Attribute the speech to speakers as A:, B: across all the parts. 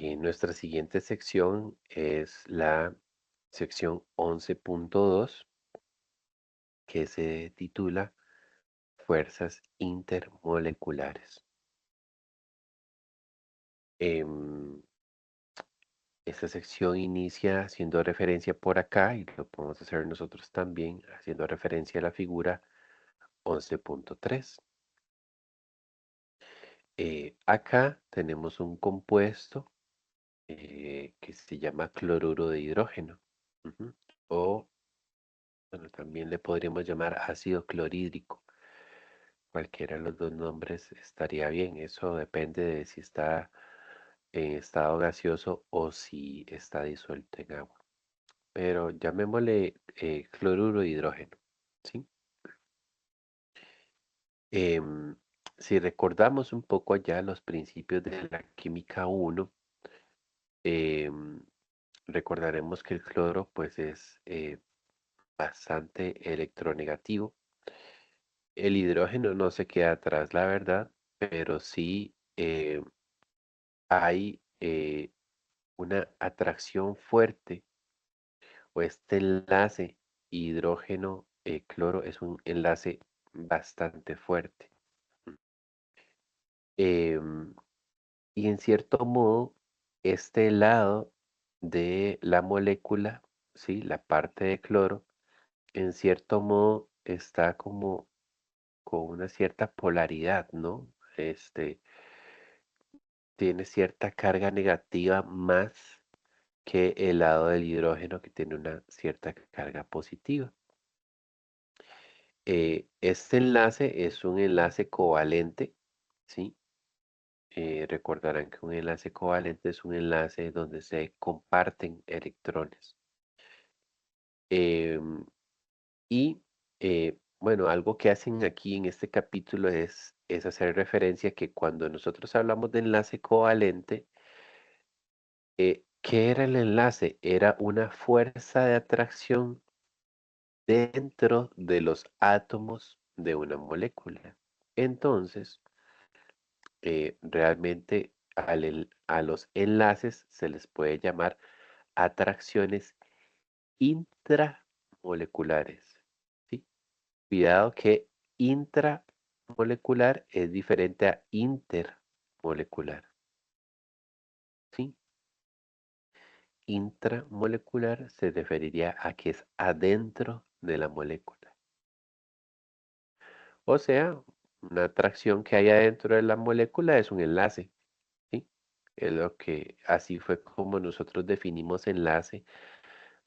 A: Nuestra siguiente sección es la sección 11.2, que se titula Fuerzas intermoleculares. Em, Esta sección inicia haciendo referencia por acá, y lo podemos hacer nosotros también, haciendo referencia a la figura 11.3. Acá tenemos un compuesto que se llama cloruro de hidrógeno. Ujú. O bueno, también le podríamos llamar ácido clorhídrico. Cualquiera de los dos nombres estaría bien. Eso depende de si está en estado gaseoso o si está disuelto en agua. Pero llamémosle cloruro de hidrógeno, ¿sí? Em, si recordamos un poco ya los principios de la química 1, em, recordaremos que el cloro pues es bastante electronegativo. El hidrógeno no se queda atrás, la verdad, pero sí hay una atracción fuerte, o este enlace hidrógeno-cloro es un enlace bastante fuerte. Em, y en cierto modo, este lado de la molécula, ¿sí? La parte de cloro, en cierto modo está como con una cierta polaridad, ¿no? Este tiene cierta carga negativa más que el lado del hidrógeno que tiene una cierta carga positiva. Este enlace es un enlace covalente, ¿sí? Recordarán que un enlace covalente es un enlace donde se comparten electrones. Em, y bueno, algo que hacen aquí en este capítulo es hacer referencia que cuando nosotros hablamos de enlace covalente, ¿qué era el enlace? Era una fuerza de atracción dentro de los átomos de una molécula. Entonces, realmente a los enlaces se les puede llamar atracciones intramoleculares, ¿sí? Cuidado que intramolecular es diferente a intermolecular, ¿sí? Intramolecular se referiría a que es adentro de la molécula. O sea, una atracción que hay adentro de la molécula es un enlace, ¿sí? Es lo que así fue como nosotros definimos enlace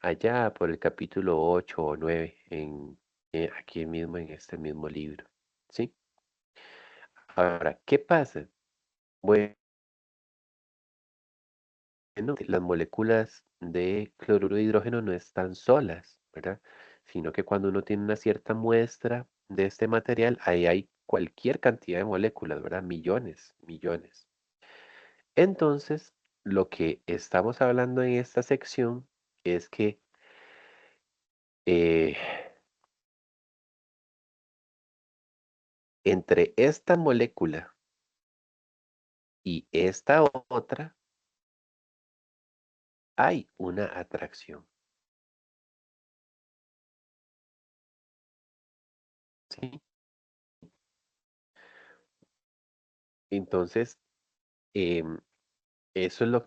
A: allá por el capítulo 8 o 9 aquí mismo en este mismo libro, ¿sí? Ahora, ¿qué pasa? Bueno, las moléculas de cloruro de hidrógeno no están solas, ¿verdad? Sino que cuando uno tiene una cierta muestra de este material, ahí hay cualquier cantidad de moléculas, ¿verdad? Millones, millones. Entonces, lo que estamos hablando en esta sección es que eh, entre esta molécula y esta otra hay una atracción, ¿sí? Entonces, em, eso es lo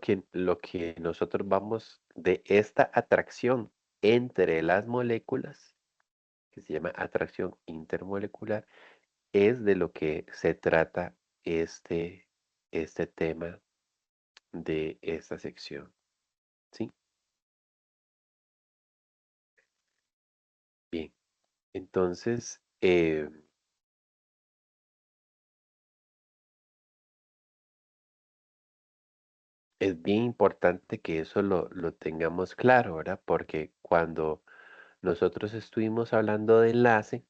A: que nosotros vamos de esta atracción entre las moléculas, que se llama atracción intermolecular, es de lo que se trata este tema de esta sección, ¿sí? Bien, entonces es bien importante que eso lo tengamos claro, ¿verdad? Porque cuando nosotros estuvimos hablando de enlace,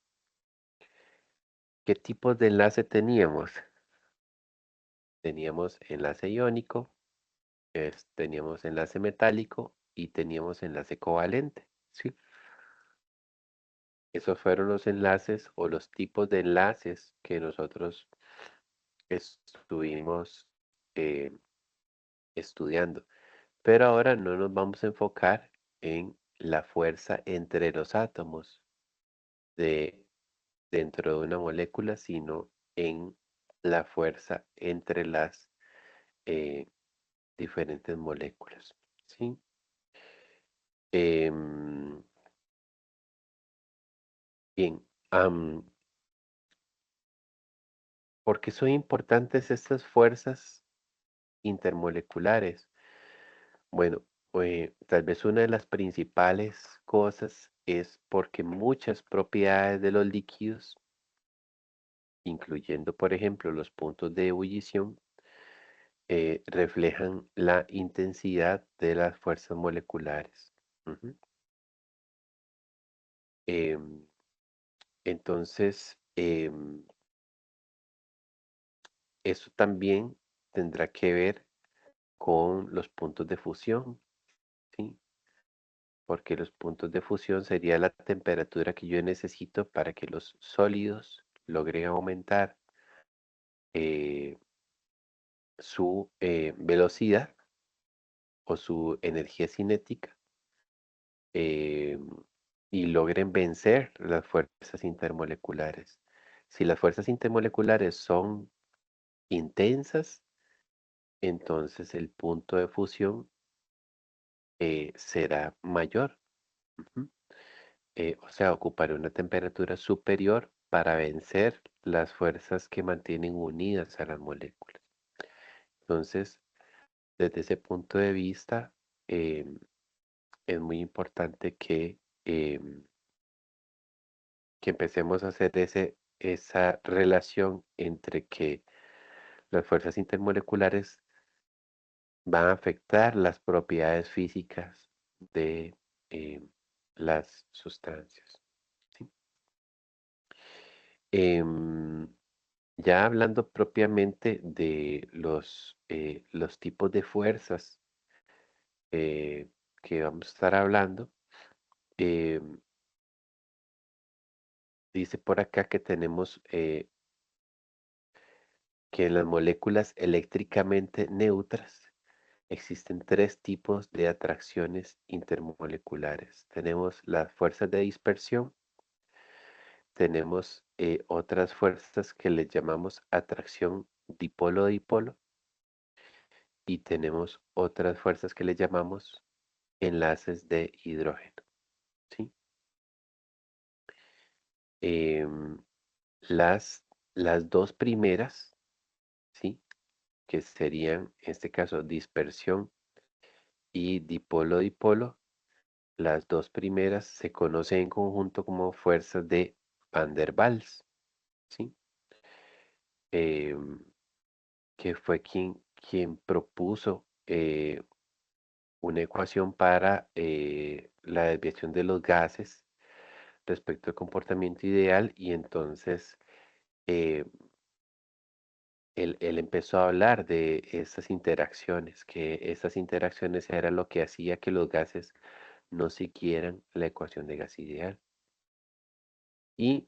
A: ¿qué tipos de enlace teníamos? Teníamos enlace iónico, teníamos enlace metálico y teníamos enlace covalente, ¿sí? Esos fueron los enlaces o los tipos de enlaces que nosotros estuvimos estudiando. Pero ahora no nos vamos a enfocar en la fuerza entre los átomos de, dentro de una molécula, sino en la fuerza entre las eh, diferentes moléculas. ¿Sí? Em, bien, ¿por qué son importantes estas fuerzas intermoleculares? Bueno, tal vez una de las principales cosas es porque muchas propiedades de los líquidos, incluyendo por ejemplo los puntos de ebullición, reflejan la intensidad de las fuerzas moleculares. Ujú. Em, entonces, eso también tendrá que ver con los puntos de fusión, ¿sí? Porque los puntos de fusión sería la temperatura que yo necesito para que los sólidos logren aumentar eh, su velocidad o su energía cinética, eh, y logren vencer las fuerzas intermoleculares. Si las fuerzas intermoleculares son intensas, entonces el punto de fusión será mayor. Ujú. O sea, ocupará una temperatura superior para vencer las fuerzas que mantienen unidas a las moléculas. Entonces, desde ese punto de vista, es muy importante que empecemos a hacer esa relación entre que las fuerzas intermoleculares van a afectar las propiedades físicas de em, las sustancias. ¿Sí? Em, ya hablando propiamente de los tipos de fuerzas eh, que vamos a estar hablando, em, dice por acá que tenemos que en las moléculas eléctricamente neutras existen tres tipos de atracciones intermoleculares. Tenemos las fuerzas de dispersión, tenemos otras fuerzas que les llamamos atracción dipolo-dipolo y tenemos otras fuerzas que le llamamos enlaces de hidrógeno. ¿Sí? Em, las, las dos primeras, ¿sí? Que serían, en este caso, dispersión y dipolo-dipolo, las dos primeras se conocen en conjunto como fuerzas de Van der Waals, ¿sí? Em, que fue quien propuso una ecuación para la desviación de los gases respecto al comportamiento ideal y entonces eh, él empezó a hablar de esas interacciones, que esas interacciones era lo que hacía que los gases no siguieran la ecuación de gas ideal. Y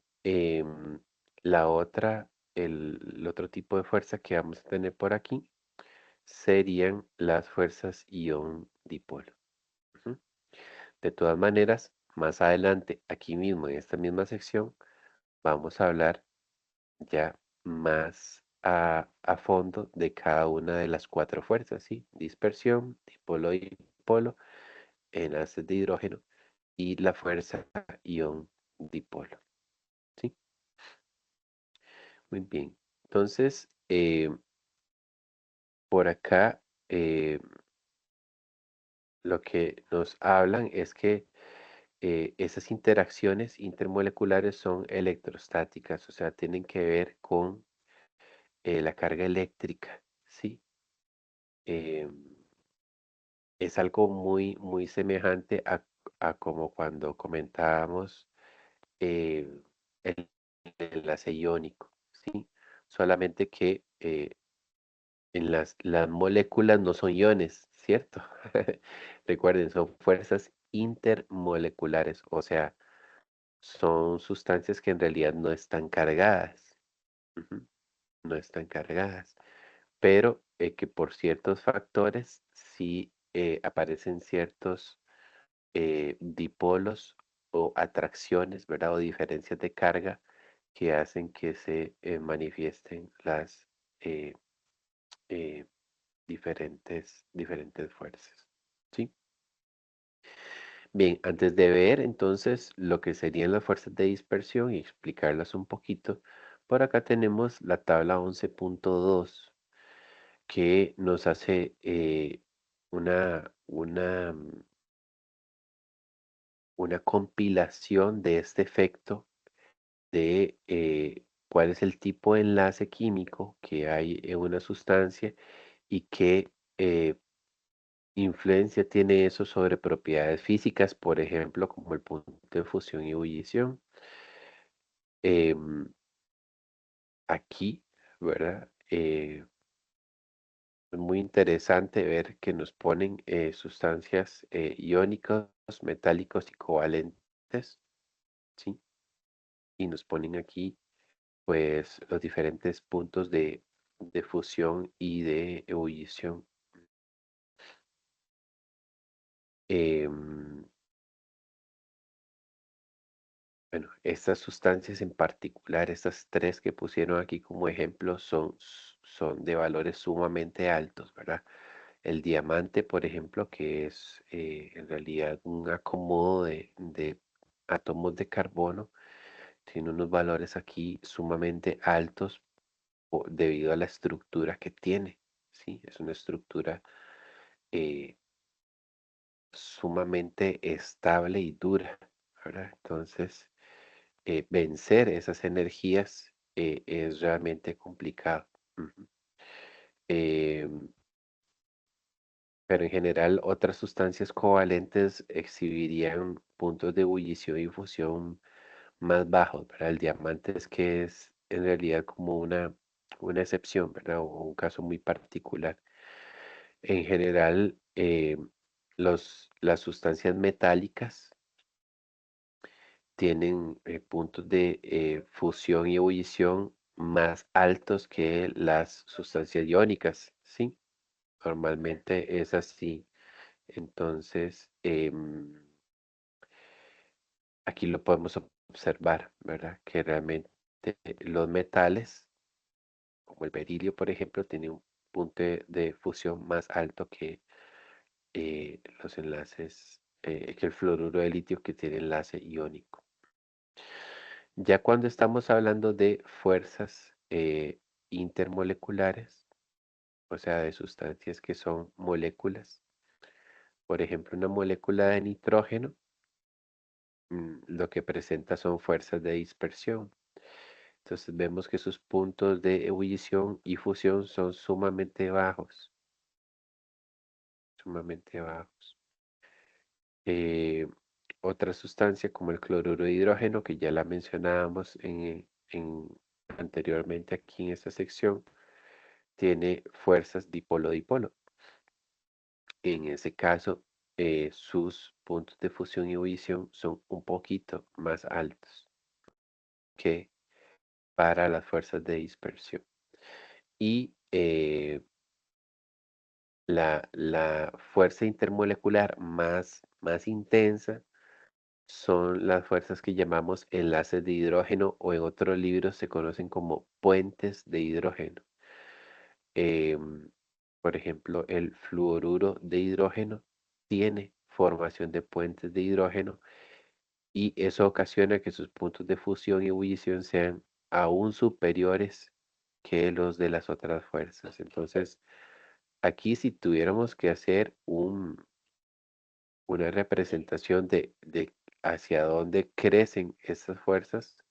A: la otra, el otro tipo de fuerza que vamos a tener por aquí serían las fuerzas ion dipolo. Ujú. De todas maneras, más adelante, aquí mismo en esta misma sección, vamos a hablar ya más a fondo de cada una de las cuatro fuerzas, ¿sí? Dispersión, dipolo y dipolo, enlaces de hidrógeno y la fuerza ion dipolo, ¿sí? Muy bien. Entonces, por acá lo que nos hablan es que esas interacciones intermoleculares son electrostáticas, o sea, tienen que ver con la carga eléctrica, ¿sí? Em, es algo muy, muy semejante a como cuando comentábamos eh, el enlace iónico, ¿sí? Solamente que en las moléculas no son iones, ¿cierto? Recuerden, son fuerzas intermoleculares, o sea, son sustancias que en realidad no están cargadas. Ujú. No están cargadas, pero que por ciertos factores sí aparecen ciertos dipolos o atracciones, ¿verdad? O diferencias de carga que hacen que se manifiesten las eh, eh, diferentes fuerzas. ¿Sí? Bien, antes de ver entonces lo que serían las fuerzas de dispersión y explicarlas un poquito, por acá tenemos la tabla 11.2 que nos hace una compilación de este efecto de cuál es el tipo de enlace químico que hay en una sustancia y qué influencia tiene eso sobre propiedades físicas, por ejemplo, como el punto de fusión y ebullición. Em, Aquí, ¿verdad? Es muy interesante ver que nos ponen sustancias iónicos, metálicos y covalentes, ¿sí? Y nos ponen aquí, pues, los diferentes puntos de fusión y de ebullición. Em, Bueno, estas sustancias en particular, estas tres que pusieron aquí como ejemplo, son de valores sumamente altos, ¿verdad? El diamante, por ejemplo, que es en realidad un acomodo de átomos de carbono, tiene unos valores aquí sumamente altos debido a la estructura que tiene, ¿sí? Es una estructura eh, sumamente estable y dura, ¿verdad? Entonces, vencer esas energías es realmente complicado. Ujú. Em, pero en general otras sustancias covalentes exhibirían puntos de ebullición y fusión más bajos, ¿verdad? El diamante es que es en realidad como una excepción, ¿verdad? O un caso muy particular. En general, las sustancias metálicas tienen puntos de fusión y ebullición más altos que las sustancias iónicas, ¿sí? Normalmente es así. Entonces, aquí lo podemos observar, ¿verdad? Que realmente los metales, como el berilio, por ejemplo, tiene un punto de fusión más alto que los enlaces, que el fluoruro de litio que tiene enlace iónico. Ya cuando estamos hablando de fuerzas intermoleculares, o sea, de sustancias que son moléculas, por ejemplo, una molécula de nitrógeno, lo que presenta son fuerzas de dispersión. Entonces vemos que sus puntos de ebullición y fusión son sumamente bajos, sumamente bajos. Eh, Otra sustancia como el cloruro de hidrógeno, que ya la mencionábamos anteriormente aquí en esta sección, tiene fuerzas dipolo-dipolo. En ese caso, sus puntos de fusión y ebullición son un poquito más altos que para las fuerzas de dispersión. Y la fuerza intermolecular más intensa son las fuerzas que llamamos enlaces de hidrógeno o en otros libros se conocen como puentes de hidrógeno. Em, por ejemplo, el fluoruro de hidrógeno tiene formación de puentes de hidrógeno y eso ocasiona que sus puntos de fusión y ebullición sean aún superiores que los de las otras fuerzas. Entonces, aquí si tuviéramos que hacer una representación de hacia dónde crecen estas fuerzas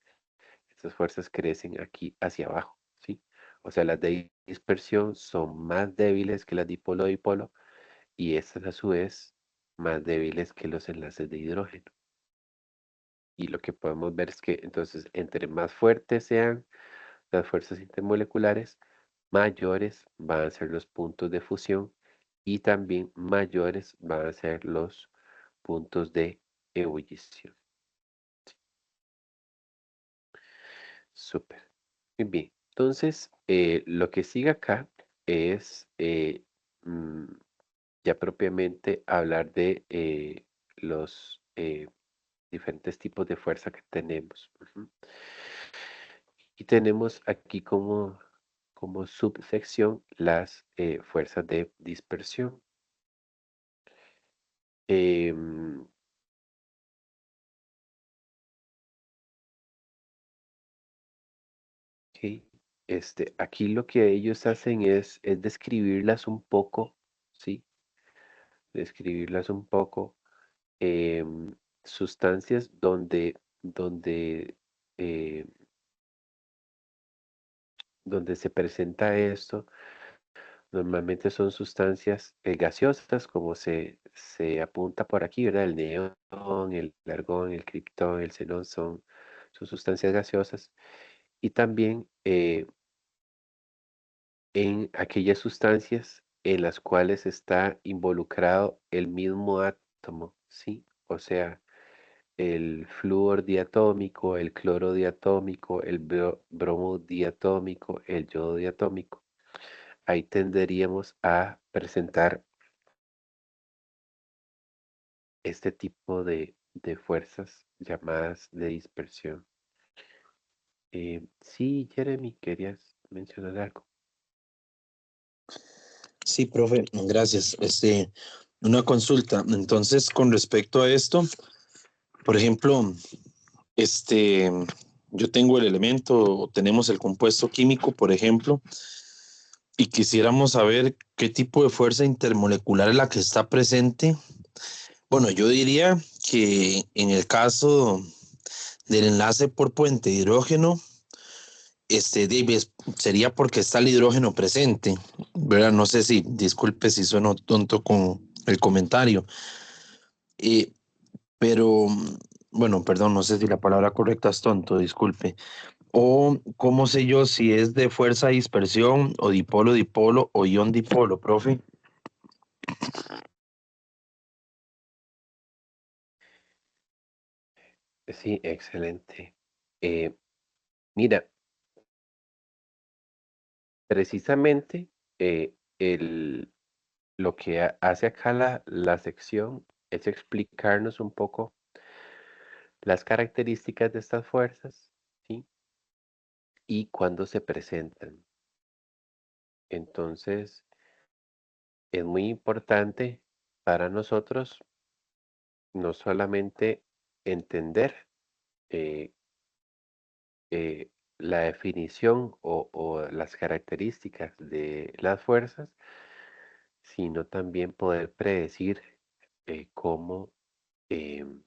A: crecen aquí hacia abajo, ¿sí? O sea, las de dispersión son más débiles que las dipolo-dipolo y estas a su vez más débiles que los enlaces de hidrógeno. Y lo que podemos ver es que entonces entre más fuertes sean las fuerzas intermoleculares, mayores van a ser los puntos de fusión y también mayores van a ser los puntos de ebullición. Súper. Muy bien. Entonces, lo que sigue acá es mm, ya propiamente hablar de los diferentes tipos de fuerza que tenemos. Ujú. Y tenemos aquí como subsección las fuerzas de dispersión. Em, ok, aquí lo que ellos hacen es describirlas un poco, ¿sí? Describirlas un poco. em, Sustancias eh, donde se presenta esto. Normalmente son sustancias gaseosas, como se apunta por aquí, ¿verdad? El neón, el argón, el criptón, el xenón son sustancias gaseosas. Y también en aquellas sustancias en las cuales está involucrado el mismo átomo, ¿sí? O sea, el flúor diatómico, el cloro diatómico, el bromo diatómico, el yodo diatómico. Ahí tenderíamos a presentar este tipo de fuerzas llamadas de dispersión. Sí, Jeremy, querías mencionar algo.
B: Sí, profe, gracias. Una consulta. Entonces, con respecto a esto, por ejemplo, este, yo tengo el elemento o tenemos el compuesto químico, por ejemplo, y quisiéramos saber qué tipo de fuerza intermolecular es la que está presente. Bueno, yo diría que en el caso del enlace por puente de hidrógeno, David, sería porque está el hidrógeno presente, ¿verdad? No sé si, disculpe si sueno tonto con el comentario, eh, pero bueno, perdón, no sé si la palabra correcta es tonto, disculpe. O cómo sé yo si es de fuerza de dispersión o dipolo o ion dipolo, profe.
A: Sí, excelente. Eh, Mira, precisamente lo que hace acá la sección es explicarnos un poco las características de estas fuerzas, ¿sí? Y cuándo se presentan. Entonces, es muy importante para nosotros no solamente entender eh, eh, la definición o las características de las fuerzas, sino también poder predecir cómo, em,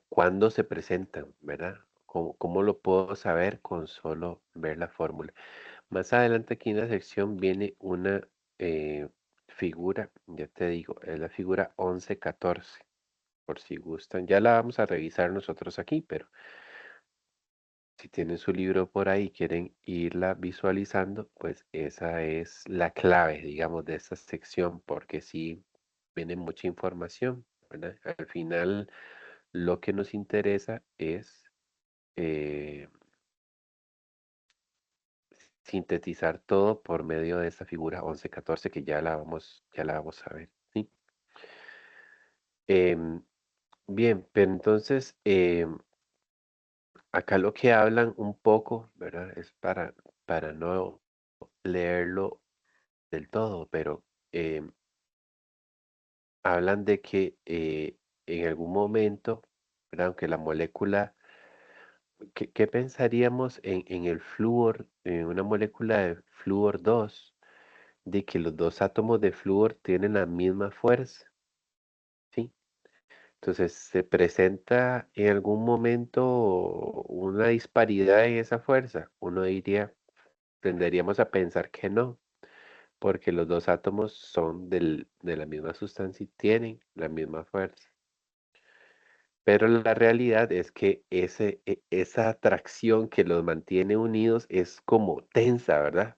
A: cuándo se presentan, ¿verdad? ¿Cómo lo puedo saber con solo ver la fórmula? Más adelante aquí en la sección viene una figura, ya te digo, es la figura 11-14, por si gustan. Ya la vamos a revisar nosotros aquí, pero si tienen su libro por ahí y quieren irla visualizando, pues esa es la clave, digamos, de esta sección, porque sí viene mucha información, ¿verdad? Al final, lo que nos interesa es eh, sintetizar todo por medio de esta figura 11-14 que ya la vamos a ver, ¿sí? Em, Bien, pero entonces acá lo que hablan un poco, ¿verdad? Es para no leerlo del todo, pero hablan de que en algún momento, ¿verdad? Aunque la molécula, ¿qué pensaríamos en el flúor, en una molécula de flúor 2 de que los dos átomos de flúor tienen la misma fuerza, ¿sí? Entonces se presenta en algún momento una disparidad en esa fuerza. Uno diría, tenderíamos a pensar que no, porque los dos átomos son de la misma sustancia y tienen la misma fuerza. Pero la realidad es que esa atracción que los mantiene unidos es como tensa, ¿verdad?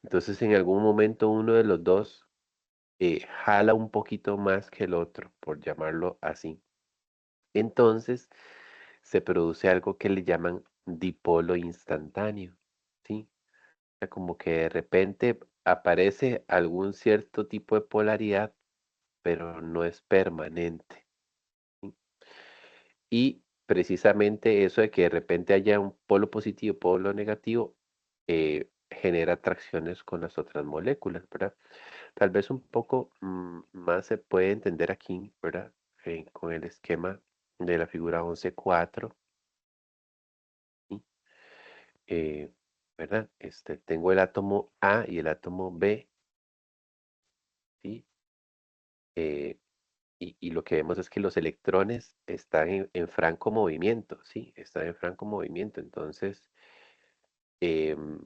A: Entonces en algún momento uno de los dos jala un poquito más que el otro, por llamarlo así. Entonces se produce algo que le llaman dipolo instantáneo. ¿sí? O sea, como que de repente aparece algún cierto tipo de polaridad, pero no es permanente, ¿sí? Y precisamente eso de que de repente haya un polo positivo, polo negativo, genera atracciones con las otras moléculas, ¿verdad? Tal vez un poco más se puede entender aquí, ¿verdad? Con el esquema de la figura 11.4, ¿sí? Eh, ¿Verdad? Tengo el átomo A y el átomo B, ¿sí? Eh, y lo que vemos es que los electrones están en franco movimiento, ¿sí? Están en franco movimiento. Entonces, em,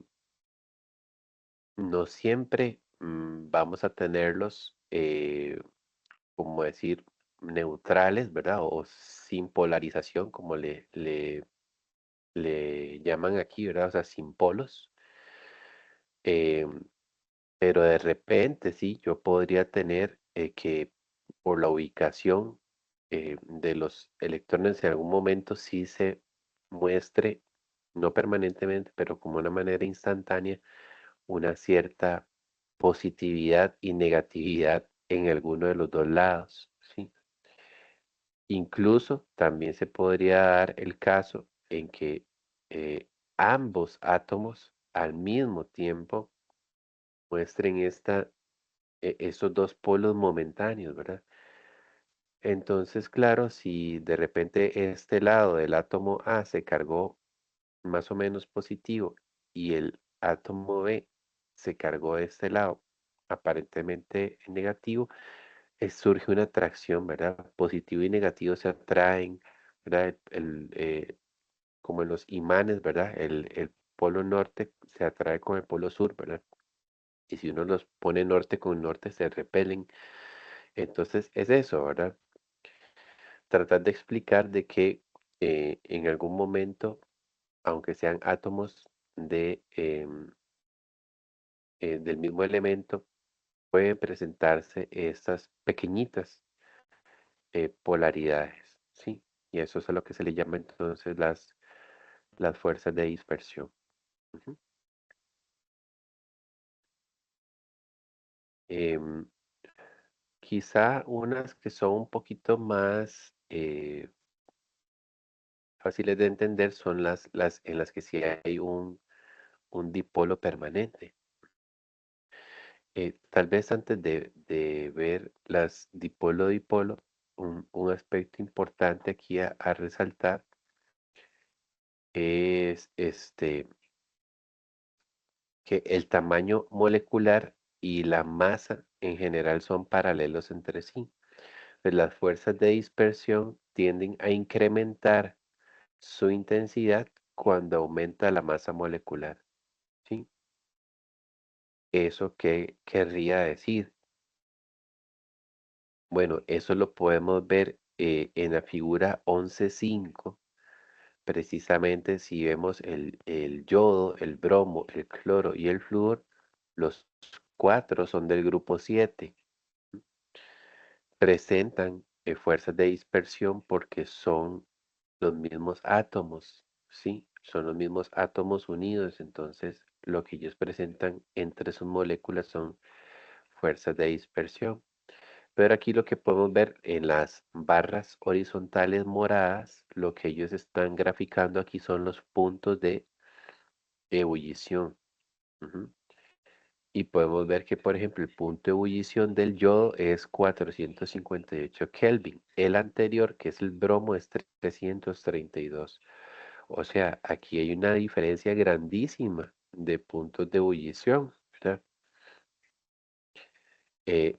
A: no siempre vamos a tenerlos, como decir, neutrales, ¿verdad? O sin polarización, como le llaman aquí, ¿verdad? O sea, sin polos. Em, pero de repente, sí, yo podría tener que por la ubicación de los electrones en algún momento sí se muestre, no permanentemente, pero como una manera instantánea, una cierta positividad y negatividad en alguno de los dos lados, ¿sí? Incluso también se podría dar el caso en que eh, ambos átomos al mismo tiempo muestren estos dos polos momentáneos, ¿verdad? Entonces, claro, si de repente este lado del átomo A se cargó más o menos positivo y el átomo B se cargó de este lado aparentemente negativo, surge una atracción, ¿verdad? Positivo y negativo se atraen, ¿verdad? Como en los imanes, ¿verdad? El polo norte se atrae con el polo sur, ¿verdad? Y si uno los pone norte con norte, se repelen. Entonces es eso, ¿verdad? Tratar de explicar de que en algún momento, aunque sean átomos del mismo elemento, pueden presentarse estas pequeñitas polaridades, ¿sí? Y eso es a lo que se le llama entonces las fuerzas de dispersión. Ujú. Em, Quizá unas que son un poquito más fáciles de entender son las en las que sí hay un dipolo permanente. Tal vez antes de ver las dipolo-dipolo, un aspecto importante aquí a resaltar es que el tamaño molecular y la masa en general son paralelos entre sí. Pues las fuerzas de dispersión tienden a incrementar su intensidad cuando aumenta la masa molecular, ¿sí? ¿Eso qué querría decir? Bueno, eso lo podemos ver en la figura 11.5. Precisamente si vemos el yodo, el bromo, el cloro y el flúor, los cuatro son del grupo 7. Presentan fuerzas de dispersión porque son los mismos átomos, ¿sí? Son los mismos átomos unidos, entonces lo que ellos presentan entre sus moléculas son fuerzas de dispersión. Pero aquí lo que podemos ver en las barras horizontales moradas, lo que ellos están graficando aquí son los puntos de ebullición. Ujú. Y podemos ver que, por ejemplo, el punto de ebullición del yodo es 458 Kelvin. El anterior, que es el bromo, es 332. O sea, aquí hay una diferencia grandísima de puntos de ebullición, ¿verdad?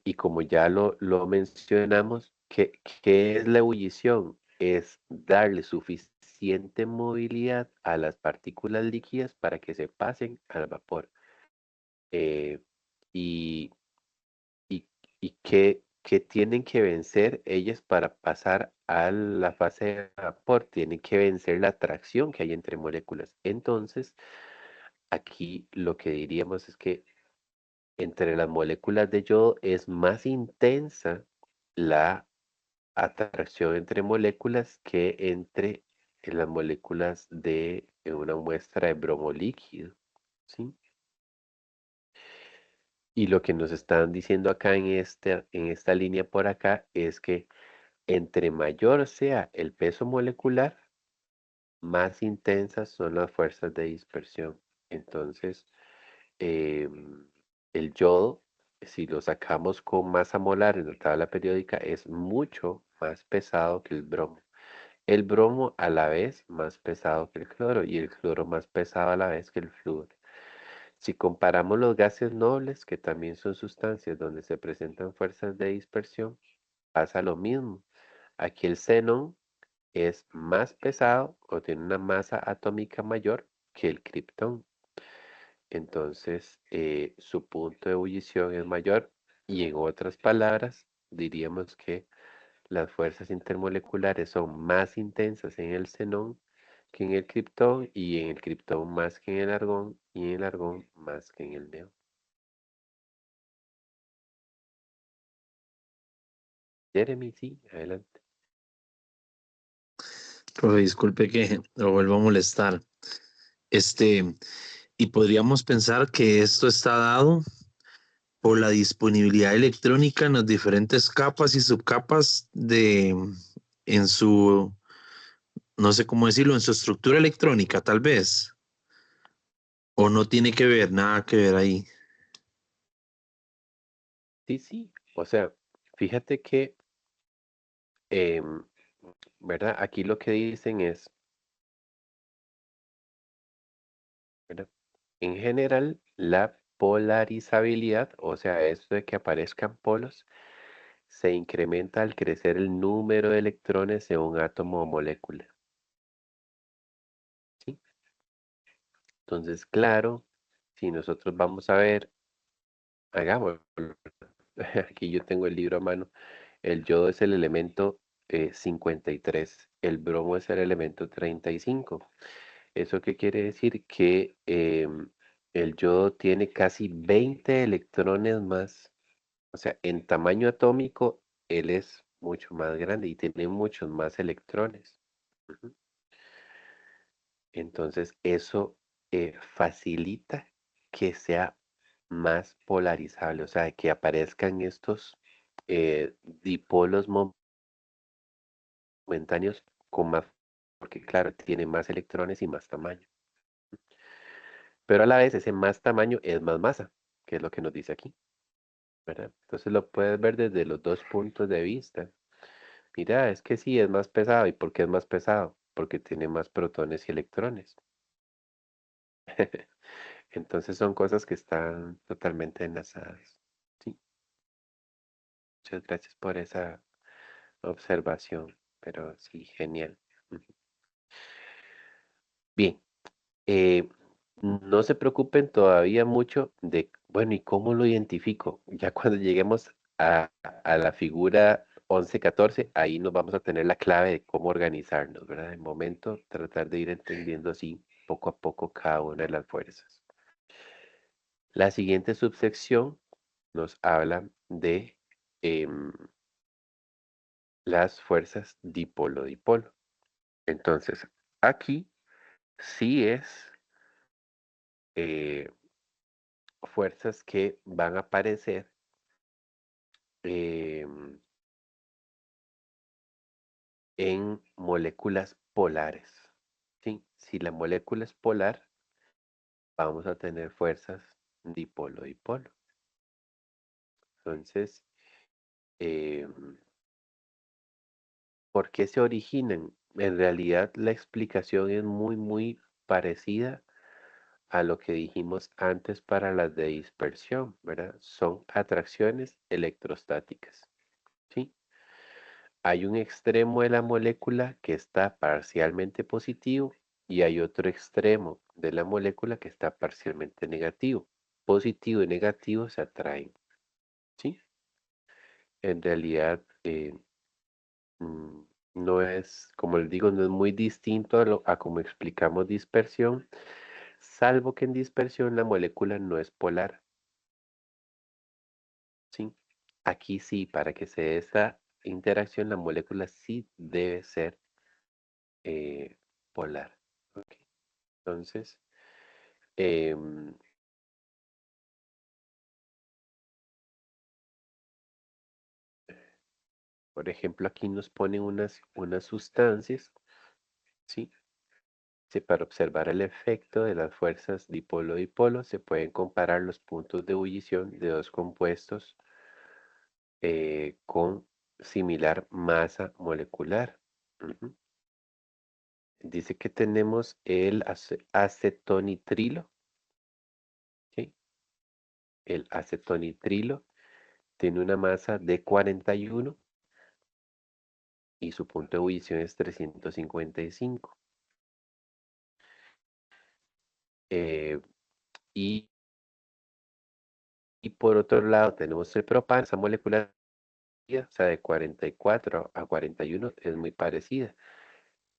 A: Y como ya lo mencionamos, ¿qué es la ebullición? Es darle suficiente movilidad a las partículas líquidas para que se pasen al vapor. Eh, y y, y que tienen que vencer ellas para pasar a la fase de vapor, tienen que vencer la atracción que hay entre moléculas. Entonces, aquí lo que diríamos es que entre las moléculas de yodo es más intensa la atracción entre moléculas que entre las moléculas de una muestra de bromo líquido. ¿sí? Y lo que nos están diciendo acá en esta línea por acá es que entre mayor sea el peso molecular, más intensas son las fuerzas de dispersión. Entonces, em, el yodo, si lo sacamos con masa molar en la tabla periódica, es mucho más pesado que el bromo. El bromo a la vez más pesado que el cloro y el cloro más pesado a la vez que el flúor. Si comparamos los gases nobles, que también son sustancias donde se presentan fuerzas de dispersión, pasa lo mismo. Aquí el xenón es más pesado o tiene una masa atómica mayor que el kriptón. Entonces, su punto de ebullición es mayor y en otras palabras, diríamos que las fuerzas intermoleculares son más intensas en el xenón que en el kriptón y en el kriptón más que en el argón y en el argón más que en el neón. Jeremy, sí, adelante.
B: Profe, disculpe que lo vuelvo a molestar. Este, y podríamos pensar que esto está dado por la disponibilidad electrónica en las diferentes capas y subcapas en su, no sé cómo decirlo, en su estructura electrónica, tal vez. O no tiene que ver, nada que ver ahí.
A: Sí, sí, o sea, fíjate que, em, ¿verdad? Aquí lo que dicen es, ¿verdad? En general, la polarizabilidad, o sea, esto de que aparezcan polos, se incrementa al crecer el número de electrones en un átomo o molécula, ¿sí? Entonces, claro, si nosotros vamos a ver, hagámoslo. Aquí yo tengo el libro a mano. El yodo es el elemento 53, el bromo es el elemento 35. ¿Eso qué quiere decir? Que el yodo tiene casi 20 electrones más. O sea, en tamaño atómico, él es mucho más grande y tiene muchos más electrones. Ujú. Entonces, eso facilita que sea más polarizable, o sea, que aparezcan estos dipolos momentáneos con más, porque claro, tiene más electrones y más tamaño. Pero a la vez ese más tamaño es más masa, que es lo que nos dice aquí, ¿verdad? Entonces lo puedes ver desde los dos puntos de vista. Mira, es que sí, es más pesado. ¿Y por qué es más pesado? Porque tiene más protones y electrones. Entonces son cosas que están totalmente enlazadas. Sí, muchas gracias por esa observación, pero sí, genial. Ujú. Bien, eh, no se preocupen todavía mucho de, bueno, ¿y cómo lo identifico? Ya cuando lleguemos a la figura 11-14, ahí nos vamos a tener la clave de cómo organizarnos, ¿verdad? De momento, tratar de ir entendiendo así poco a poco cada una de las fuerzas. La siguiente subsección nos habla de em, las fuerzas dipolo-dipolo. Entonces, aquí sí es eh, fuerzas que van a aparecer em, en moléculas polares. ¿Sí? Si la molécula es polar, vamos a tener fuerzas dipolo-dipolo. Entonces, em, ¿por qué se originan? En realidad, la explicación es muy, muy parecida a lo que dijimos antes para las de dispersión, ¿verdad? Son atracciones electrostáticas, ¿sí? Hay un extremo de la molécula que está parcialmente positivo y hay otro extremo de la molécula que está parcialmente negativo. Positivo y negativo se atraen, ¿sí? En realidad, mm, no es, como les digo, no es muy distinto a como explicamos dispersión, salvo que en dispersión la molécula no es polar, ¿sí? Aquí sí, para que se dé esta interacción, la molécula sí debe ser eh, polar. ¿Ok? Entonces, em, por ejemplo, aquí nos ponen unas sustancias, ¿sí? Sí, para observar el efecto de las fuerzas dipolo-dipolo, se pueden comparar los puntos de ebullición de dos compuestos con similar masa molecular. Ujú. Dice que tenemos el acetonitrilo, ¿sí? El acetonitrilo tiene una masa de 41 y su punto de ebullición es 355. Eh, y, y por otro lado tenemos el propano, esa molécula, o sea, de 44 a 41 es muy parecida,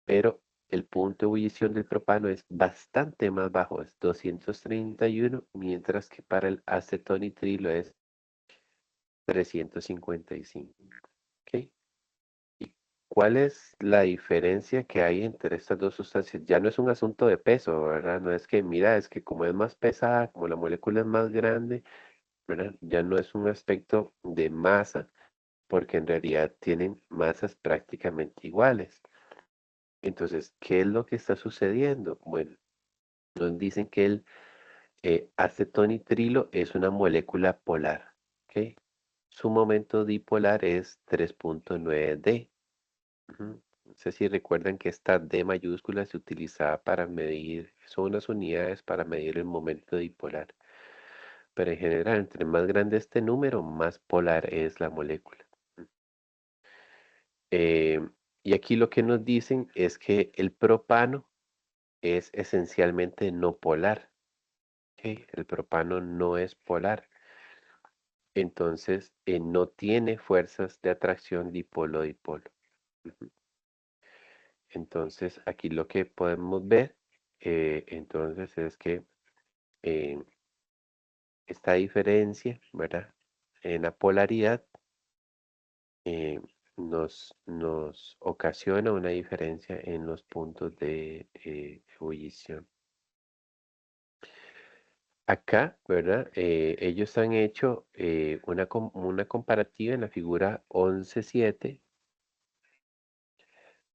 A: pero el punto de ebullición del propano es bastante más bajo, es 231, mientras que para el acetonitrilo es 355. ¿Ok? ¿Y cuál es la diferencia que hay entre estas dos sustancias? Ya no es un asunto de peso, ¿verdad? No es que, mira, es que como es más pesada, como la molécula es más grande, ¿verdad? Ya no es un aspecto de masa, porque en realidad tienen masas prácticamente iguales. Entonces, ¿qué es lo que está sucediendo? Bueno, nos dicen que el acetonitrilo es una molécula polar, ¿ok? Su momento dipolar es 3.9D. Ujú. No sé si recuerdan que esta D mayúscula se utilizaba para medir, son unas unidades para medir el momento dipolar. Pero en general, entre más grande este número, más polar es la molécula. Eh, y aquí lo que nos dicen es que el propano es esencialmente no polar. ¿Ok? El propano no es polar. Entonces, no tiene fuerzas de atracción dipolo-dipolo. Ujú. Entonces, aquí lo que podemos ver, entonces, es que eh, esta diferencia, ¿verdad? En la polaridad eh, nos ocasiona una diferencia en los puntos de ebullición. Acá, ¿verdad? Ellos han hecho una comparativa en la figura 11.7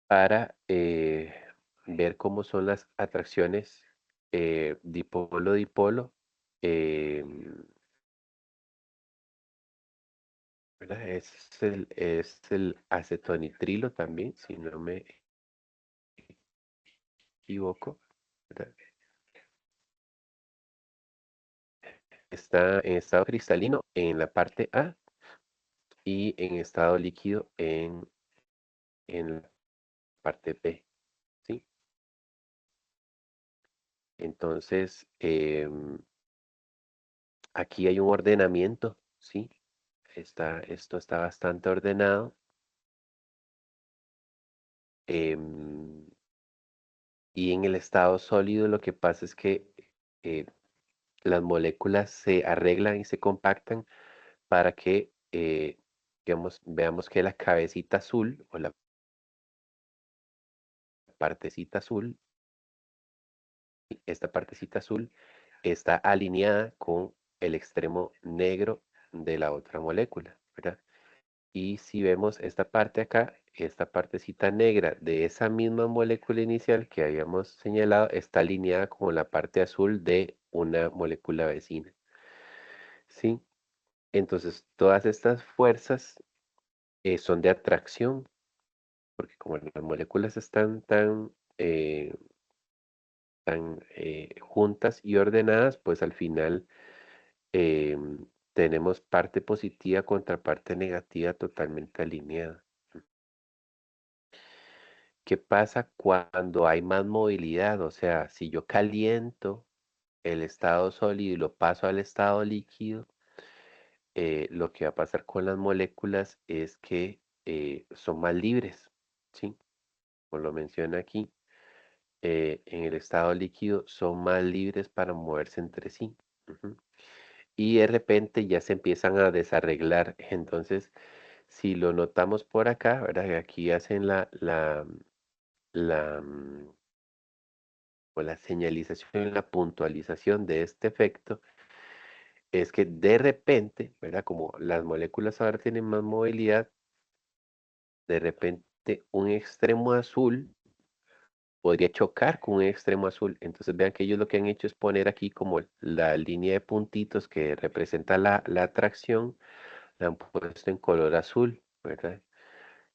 A: para ver cómo son las atracciones dipolo-dipolo, ¿verdad? Es el acetonitrilo también, si no me equivoco, ¿verdad? Está en estado cristalino en la parte A y en estado líquido en la parte B, ¿sí? Entonces, aquí hay un ordenamiento, ¿sí? Esto está bastante ordenado. em, y en el estado sólido lo que pasa es que eh, las moléculas se arreglan y se compactan para que, digamos, veamos que la cabecita azul o la partecita azul, esta partecita azul está alineada con el extremo negro de la otra molécula, ¿verdad? Y si vemos esta parte acá, esta partecita negra de esa misma molécula inicial que habíamos señalado está alineada con la parte azul de una molécula vecina, ¿sí? Entonces, todas estas fuerzas son de atracción, porque como las moléculas están tan juntas y ordenadas, pues al final tenemos parte positiva contra parte negativa totalmente alineada. ¿Qué pasa cuando hay más movilidad? O sea, si yo caliento el estado sólido y lo paso al estado líquido, lo que va a pasar con las moléculas es que son más libres, ¿sí? Como lo menciona aquí, en el estado líquido son más libres para moverse entre sí. Ujú. Y de repente ya se empiezan a desarreglar. Entonces, si lo notamos por acá, ¿verdad? Aquí hacen la o la señalización, la puntualización de este efecto es que de repente, ¿verdad? Como las moléculas ahora tienen más movilidad, de repente un extremo azul podría chocar con un extremo azul. Entonces vean que ellos lo que han hecho es poner aquí como la línea de puntitos que representa la atracción, la han puesto en color azul, ¿verdad?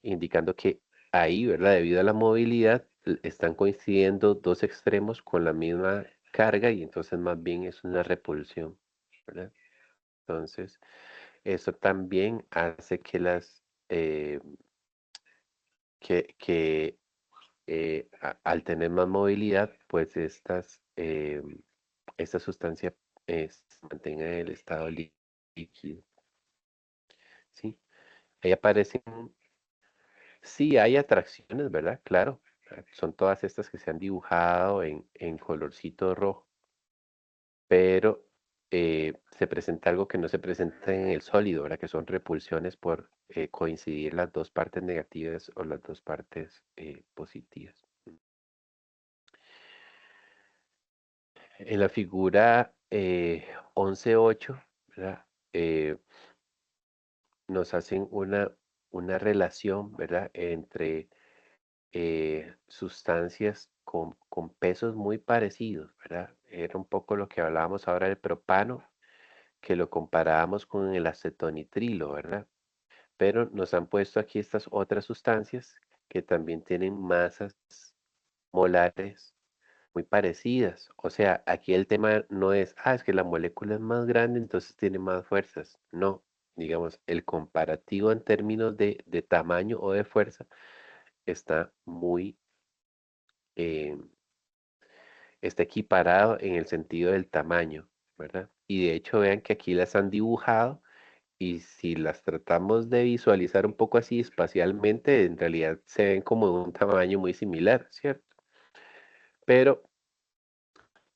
A: Indicando que ahí, ¿verdad? Debido a la movilidad, están coincidiendo dos extremos con la misma carga y entonces más bien es una repulsión, ¿verdad? Entonces, eso también hace que eh, que al tener más movilidad, pues esta sustancia se mantenga en el estado líquido, ¿sí? Ahí aparecen, sí hay atracciones, ¿verdad? Claro, son todas estas que se han dibujado en colorcito rojo, pero se presenta algo que no se presenta en el sólido, ¿verdad? Que son repulsiones por coincidir las dos partes negativas o las dos partes positivas. En la figura 11.8, ¿verdad? Nos hacen una relación, ¿verdad? Entre sustancias con pesos muy parecidos, ¿verdad? Era un poco lo que hablábamos ahora del propano, que lo comparábamos con el acetonitrilo, ¿verdad? Pero nos han puesto aquí estas otras sustancias que también tienen masas molares muy parecidas. O sea, aquí el tema no es, es que la molécula es más grande, entonces tiene más fuerzas. No, digamos, el comparativo en términos de tamaño o de fuerza está eh, está equiparado en el sentido del tamaño, ¿verdad? Y de hecho vean que aquí las han dibujado y si las tratamos de visualizar un poco así espacialmente, en realidad se ven como de un tamaño muy similar, ¿cierto? Pero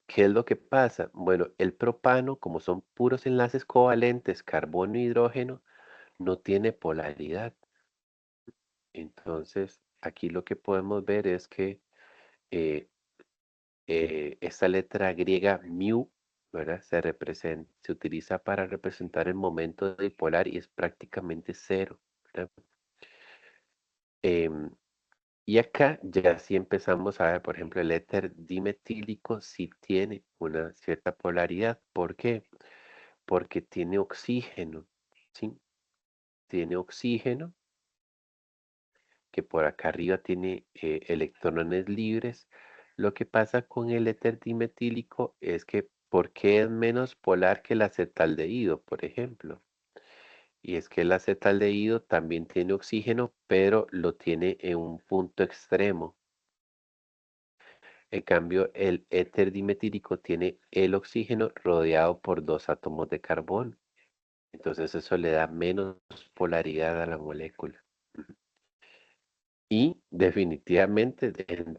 A: ¿qué es lo que pasa? Bueno, el propano, como son puros enlaces covalentes, carbono e hidrógeno, no tiene polaridad. Entonces, aquí lo que podemos ver es que eh, esta letra griega mu, ¿verdad? Se utiliza para representar el momento dipolar y es prácticamente cero, ¿verdad? Em, y acá ya sí empezamos a ver, por ejemplo, el éter dimetílico sí tiene una cierta polaridad. ¿Por qué? Porque tiene oxígeno, ¿sí? Tiene oxígeno, que por acá arriba tiene electrones libres. Lo que pasa con el éter dimetílico es que, ¿por qué es menos polar que el acetaldehído, por ejemplo? Y es que el acetaldehído también tiene oxígeno, pero lo tiene en un punto extremo. En cambio, el éter dimetílico tiene el oxígeno rodeado por dos átomos de carbono. Entonces eso le da menos polaridad a la molécula. Ujú. Y definitivamente en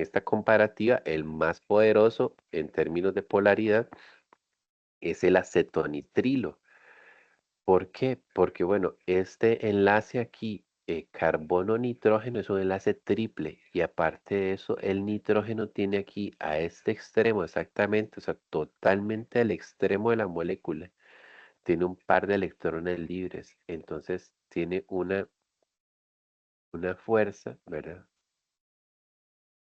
A: esta comparativa, el más poderoso en términos de polaridad es el acetonitrilo. ¿Por qué? Porque bueno, este enlace aquí, carbono-nitrógeno, es un enlace triple y aparte de eso, el nitrógeno tiene aquí a este extremo exactamente, o sea, totalmente al extremo de la molécula, tiene un par de electrones libres, entonces tiene una fuerza, ¿verdad?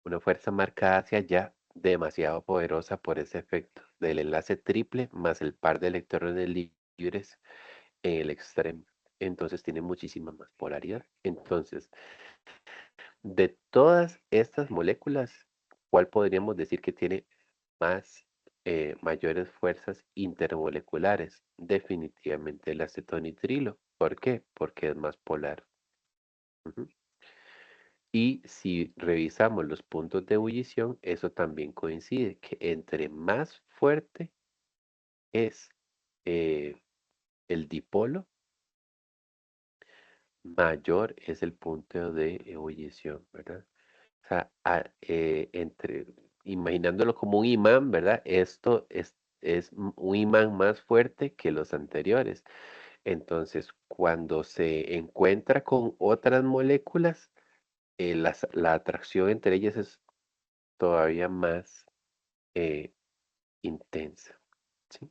A: Una fuerza marcada hacia allá demasiado poderosa por ese efecto del enlace triple más el par de electrones libres en el extremo. Entonces tiene muchísima más polaridad. Entonces, de todas estas moléculas, ¿cuál podríamos decir que tiene mayores fuerzas intermoleculares? Definitivamente el acetonitrilo. ¿Por qué? Porque es más polar. Ujú. Y si revisamos los puntos de ebullición, eso también coincide, que entre más fuerte es eh, el dipolo, mayor es el punto de ebullición, ¿verdad? O sea, imaginándolo como un imán, ¿verdad? Esto es un imán más fuerte que los anteriores. Entonces, cuando se encuentra con otras moléculas, la atracción entre ellas es todavía más. eh, intensa. ¿Sí?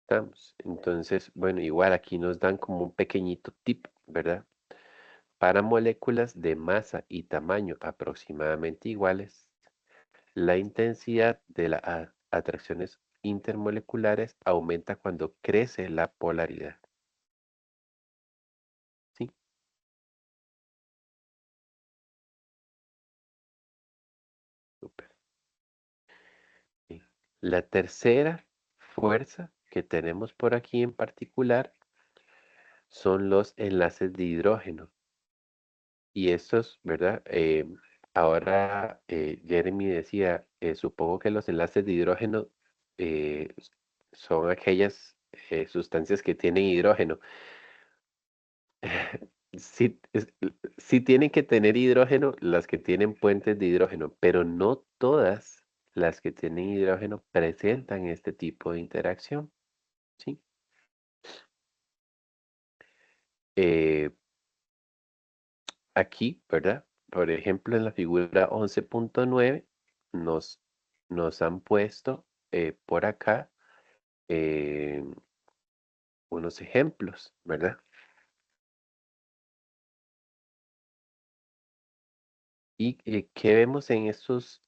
A: ¿Estamos? Entonces, bueno, igual aquí nos dan como un pequeñito tip, ¿verdad? Para moléculas de masa y tamaño aproximadamente iguales, la intensidad de las atracciones intermoleculares aumenta cuando crece la polaridad. ¿Sí? Súper. Sí. La tercera fuerza que tenemos por aquí en particular son los enlaces de hidrógeno. Y estos, ¿verdad? Ahora Jeremy decía, supongo que los enlaces de hidrógeno eh, son aquellas sustancias que tienen hidrógeno. Sí, sí tienen que tener hidrógeno las que tienen puentes de hidrógeno, pero no todas las que tienen hidrógeno presentan este tipo de interacción, ¿sí? Eh, Aquí, ¿verdad? Por ejemplo, en la figura 11.9 nos, nos han puesto por acá eh, unos ejemplos, ¿verdad? ¿Y qué vemos en estos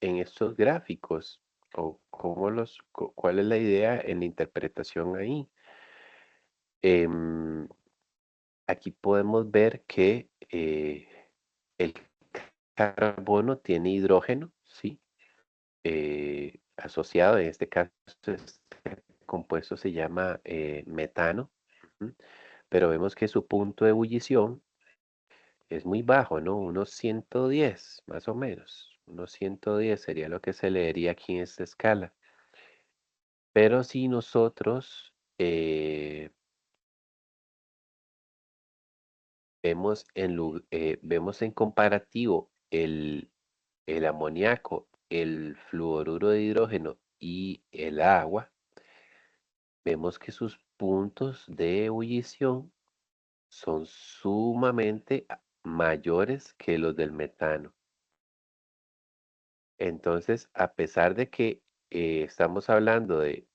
A: gráficos? ¿O cuál es la idea en la interpretación ahí? Em, Aquí podemos ver que el carbono tiene hidrógeno, ¿sí? Asociado, en este caso, este compuesto se llama metano, ujú, pero vemos que su punto de ebullición es muy bajo, ¿no? Unos 110, más o menos. Unos 110 sería lo que se leería aquí en esta escala. Pero si nosotros vemos en comparativo el amoníaco, el fluoruro de hidrógeno y el agua, vemos que sus puntos de ebullición son sumamente mayores que los del metano. Entonces, a pesar de que estamos hablando de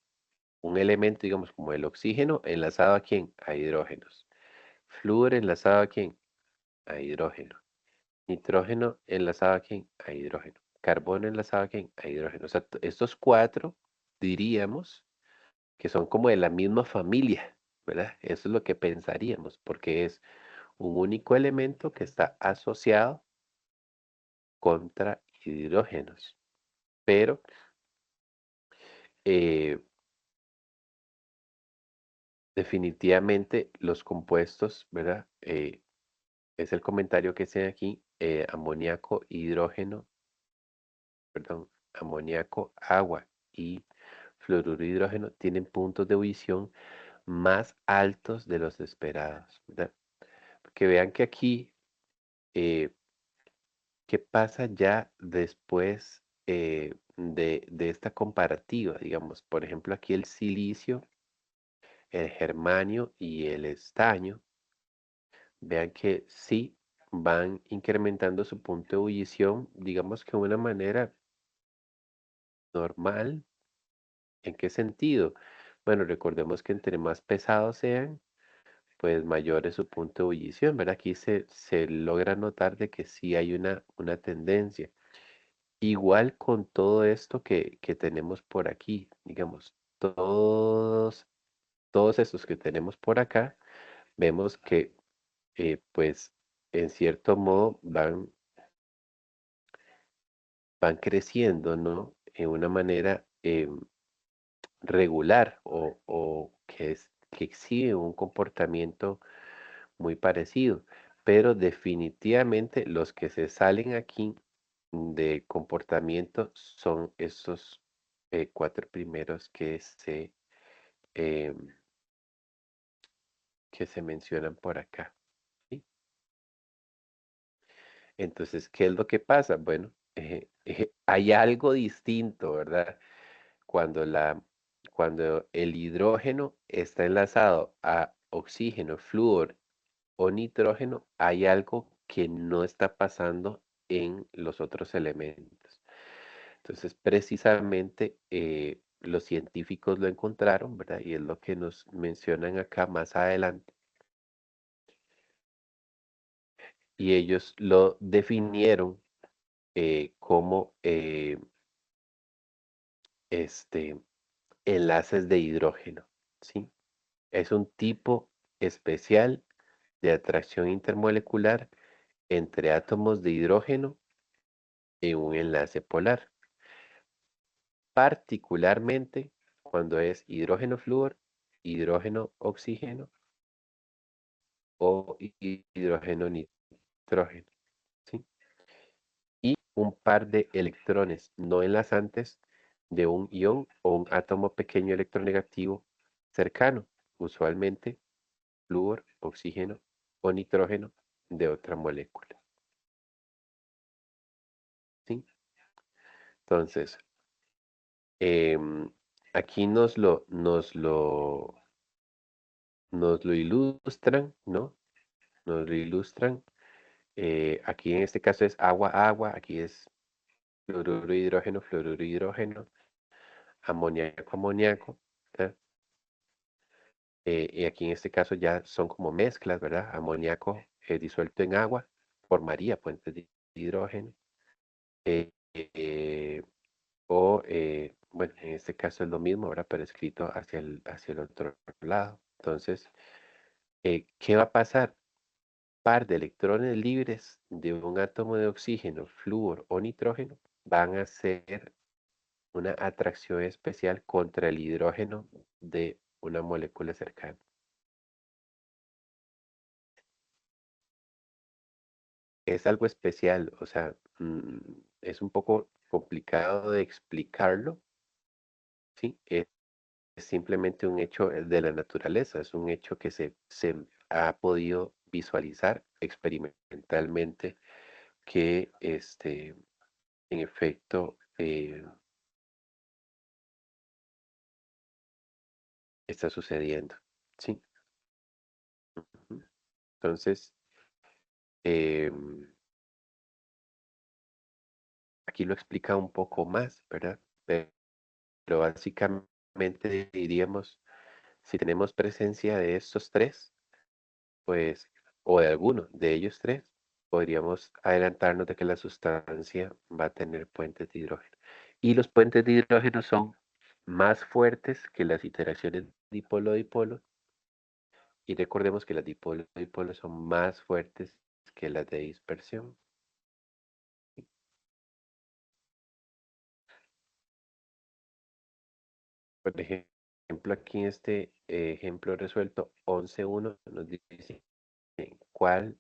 A: un elemento, digamos, como el oxígeno, enlazado a quién? A hidrógenos. Flúor enlazado a quién? A hidrógeno. Nitrógeno enlazado a quién? A hidrógeno. Carbono enlazado a quién? A hidrógeno. O sea, estos cuatro diríamos que son como de la misma familia, ¿verdad? Eso es lo que pensaríamos, porque es un único elemento que está asociado contra hidrógenos. Pero eh, definitivamente los compuestos, ¿verdad? Es el comentario que se aquí, amoníaco, hidrógeno, perdón, amoníaco, agua y fluoruro de hidrógeno tienen puntos de ebullición más altos de los esperados, ¿verdad? Que vean que aquí, eh, ¿qué pasa ya después de esta comparativa? Digamos, por ejemplo, aquí el silicio, el germanio y el estaño, vean que sí van incrementando su punto de ebullición, digamos que de una manera normal. ¿En qué sentido? Bueno, recordemos que entre más pesados sean, pues mayor es su punto de ebullición, ¿verdad? Aquí se logra notar de que sí hay una tendencia. Igual con todo esto que tenemos por aquí, digamos, todos estos que tenemos por acá, vemos que pues en cierto modo van creciendo, ¿no? En una manera regular o que exhibe un comportamiento muy parecido, pero definitivamente los que se salen aquí de comportamiento son estos cuatro primeros em, que se mencionan por acá. ¿Sí? Entonces, ¿qué es lo que pasa? Bueno, hay algo distinto, ¿verdad? Cuando cuando el hidrógeno está enlazado a oxígeno, flúor o nitrógeno, hay algo que no está pasando en los otros elementos. Entonces, precisamente los científicos lo encontraron, ¿verdad? Y es lo que nos mencionan acá más adelante. Y ellos lo definieron como este, enlaces de hidrógeno, ¿sí? Es un tipo especial de atracción intermolecular entre átomos de hidrógeno en un enlace polar, particularmente cuando es hidrógeno-flúor, hidrógeno-oxígeno o hidrógeno-nitrógeno, ¿sí? Y un par de electrones no enlazantes de un ion o un átomo pequeño electronegativo cercano, usualmente flúor, oxígeno o nitrógeno de otra molécula, ¿sí? Entonces, aquí nos lo ilustran, ¿no? Nos lo ilustran. Aquí en este caso es agua, agua, aquí es fluoruro, hidrógeno, amoníaco, amoníaco, ¿verdad? Y aquí en este caso ya son como mezclas, ¿verdad? Amoníaco disuelto en agua formaría puentes de hidrógeno. eh, eh, bueno, en este caso es lo mismo, ¿verdad? Pero escrito hacia el otro lado. Entonces, ¿qué va a pasar? Par de electrones libres de un átomo de oxígeno, flúor o nitrógeno van a hacer una atracción especial contra el hidrógeno de una molécula cercana. Es algo especial, o sea, es un poco complicado de explicarlo, ¿sí? Es simplemente un hecho de la naturaleza, es un hecho que se ha podido visualizar experimentalmente que en efecto está sucediendo, ¿sí? Ujú. Entonces, em, aquí lo explica un poco más, ¿verdad? Pero básicamente diríamos, si tenemos presencia de estos tres, pues, o de alguno de ellos tres, podríamos adelantarnos de que la sustancia va a tener puentes de hidrógeno. Y los puentes de hidrógeno son más fuertes que las interacciones dipolo-dipolo. Y recordemos que las dipolo-dipolo son más fuertes que las de dispersión. Por ejemplo, aquí en este ejemplo resuelto 11.1 nos dice cuál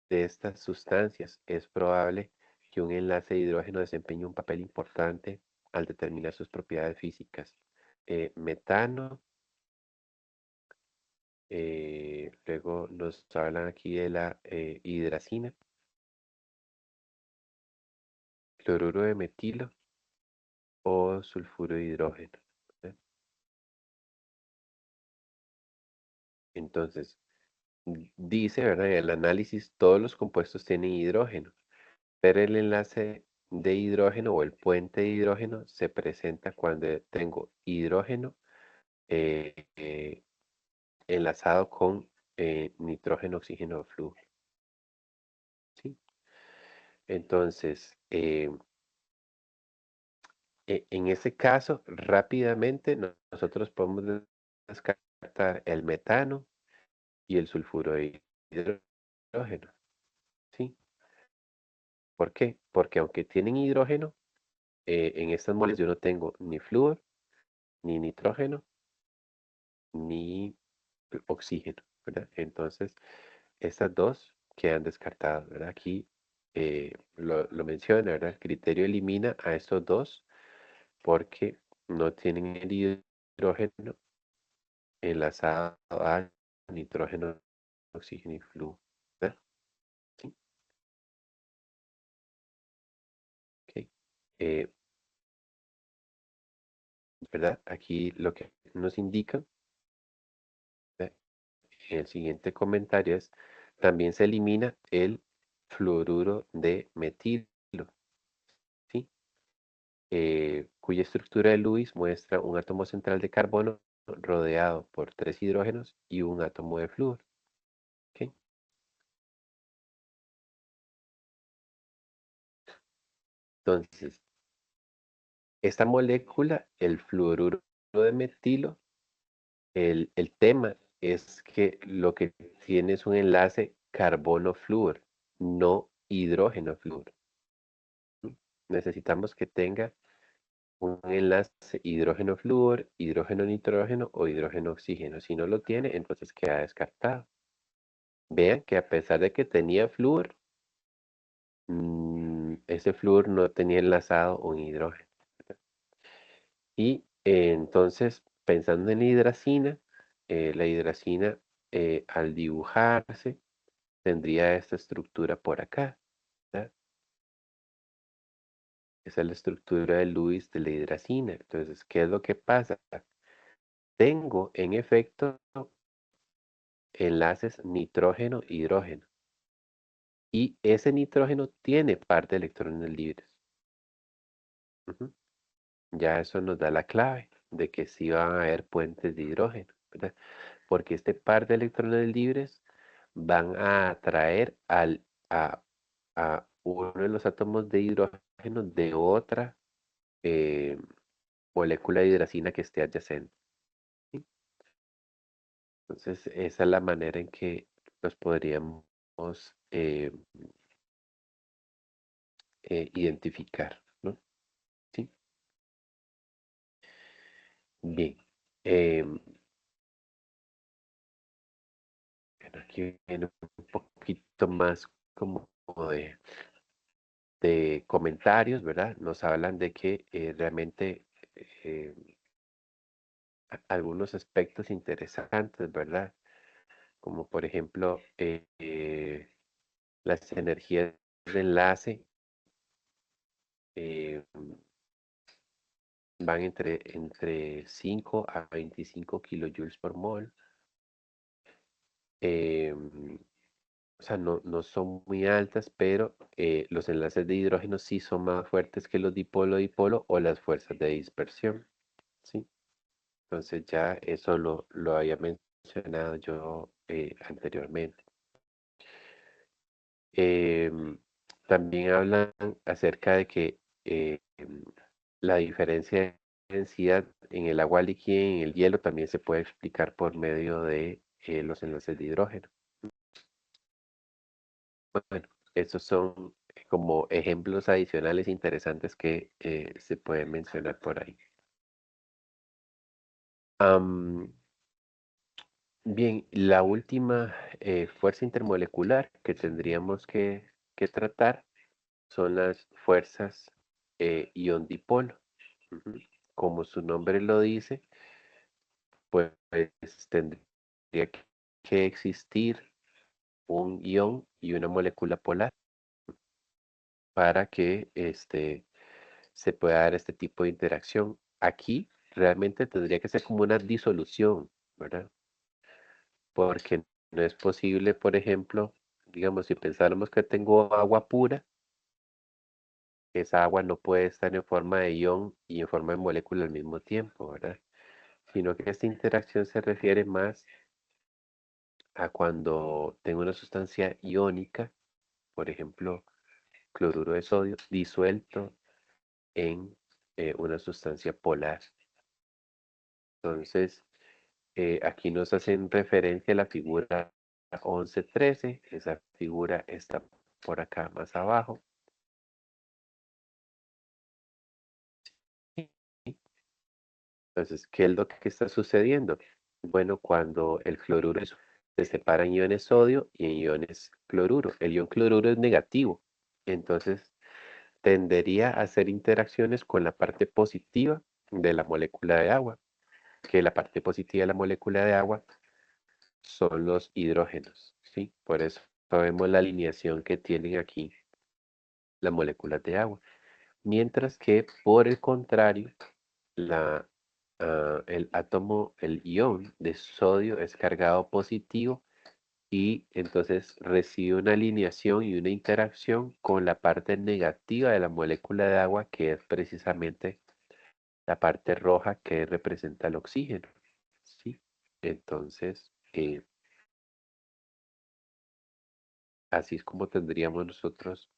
A: de estas sustancias es probable que un enlace de hidrógeno desempeñe un papel importante al determinar sus propiedades físicas. Metano, luego nos hablan aquí de la hidracina, cloruro de metilo o sulfuro de hidrógeno. ¿Eh? Entonces, dice, ¿verdad? En el análisis todos los compuestos tienen hidrógeno, pero el enlace de hidrógeno o el puente de hidrógeno se presenta cuando tengo hidrógeno eh, eh, enlazado con nitrógeno, oxígeno, flúor, ¿sí? Entonces, en ese caso, rápidamente nosotros podemos descartar el metano y el sulfuro de hidrógeno, ¿sí? ¿Por qué? Porque aunque tienen hidrógeno, en estas moles yo no tengo ni flúor, ni nitrógeno, ni oxígeno, ¿verdad? Entonces, estas dos quedan descartadas, ¿verdad? Aquí lo menciona, ¿verdad? El criterio elimina a estos dos porque no tienen el hidrógeno enlazado a nitrógeno, oxígeno y flúor, ¿verdad? Sí, ok. Eh, ¿Verdad? Aquí lo que nos indica, ¿verdad? En el siguiente comentario es, también se elimina el fluoruro de metilo, ¿sí? cuya estructura de Lewis muestra un átomo central de carbono rodeado por 3 hidrógenos y un átomo de flúor. ¿Ok? Entonces, esta molécula, el fluoruro de metilo, el tema es que lo que tiene es un enlace carbono-flúor, no hidrógeno-flúor. ¿Mm? Necesitamos que tenga un enlace hidrógeno-flúor, hidrógeno-nitrógeno o hidrógeno-oxígeno. Si no lo tiene, entonces queda descartado. Vean que a pesar de que tenía flúor, ese flúor no tenía enlazado un hidrógeno. Y entonces, pensando en la hidracina al dibujarse tendría esta estructura por acá, ¿verdad? Esa es la estructura de Lewis de la hidracina. Entonces, ¿qué es lo que pasa? Tengo en efecto enlaces nitrógeno-hidrógeno. Y ese nitrógeno tiene par de electrones libres. Ujú. Ya eso nos da la clave de que sí van a haber puentes de hidrógeno, ¿verdad? Porque este par de electrones libres van a atraer a uno de los átomos de hidrógeno de otra eh, molécula de hidracina que esté adyacente. ¿Sí? Entonces, esa es la manera en que los podríamos identificar, ¿no? ¿Sí? Bien. em, Bueno, aquí viene un poquito más como de comentarios, ¿verdad? Nos hablan de que realmente eh, algunos aspectos interesantes, ¿verdad? Como por ejemplo las energías de enlace eh, van entre 5 a 25 kilojoules por mol. O sea, no son muy altas, pero los enlaces de hidrógeno sí son más fuertes que los dipolo-dipolo o las fuerzas de dispersión, ¿sí? Entonces ya eso lo había mencionado yo anteriormente. Em, También hablan acerca de que la diferencia de densidad en el agua líquida y en el hielo también se puede explicar por medio de los enlaces de hidrógeno. Bueno, esos son como ejemplos adicionales interesantes que se pueden mencionar por ahí. Am, Bien, la última fuerza intermolecular que tendríamos que tratar son las fuerzas ion-dipolo. Ujú. Como su nombre lo dice, pues tendría que existir un ion y una molécula polar para que se puede dar este tipo de interacción. Aquí realmente tendría que ser como una disolución, ¿verdad? Porque no es posible, por ejemplo, digamos, si pensáramos que tengo agua pura, esa agua no puede estar en forma de ion y en forma de molécula al mismo tiempo, ¿verdad? Sino que esta interacción se refiere más a cuando tengo una sustancia iónica, por ejemplo, cloruro de sodio, disuelto en una sustancia polar. Entonces, aquí nos hacen referencia a la figura 11-13. Esa figura está por acá más abajo. Entonces, ¿qué es lo que está sucediendo? Bueno, cuando el cloruro se separa en iones sodio y en iones cloruro. El ion cloruro es negativo. Entonces, tendería a hacer interacciones con la parte positiva de la molécula de agua, que la parte positiva de la molécula de agua son los hidrógenos, ¿sí? Por eso vemos la alineación que tienen aquí las moléculas de agua. Mientras que, por el contrario, el átomo, el ion de sodio es cargado positivo y entonces recibe una alineación y una interacción con la parte negativa de la molécula de agua, que es precisamente la parte roja que representa el oxígeno. ¿Sí? Entonces, así es como tendríamos nosotros,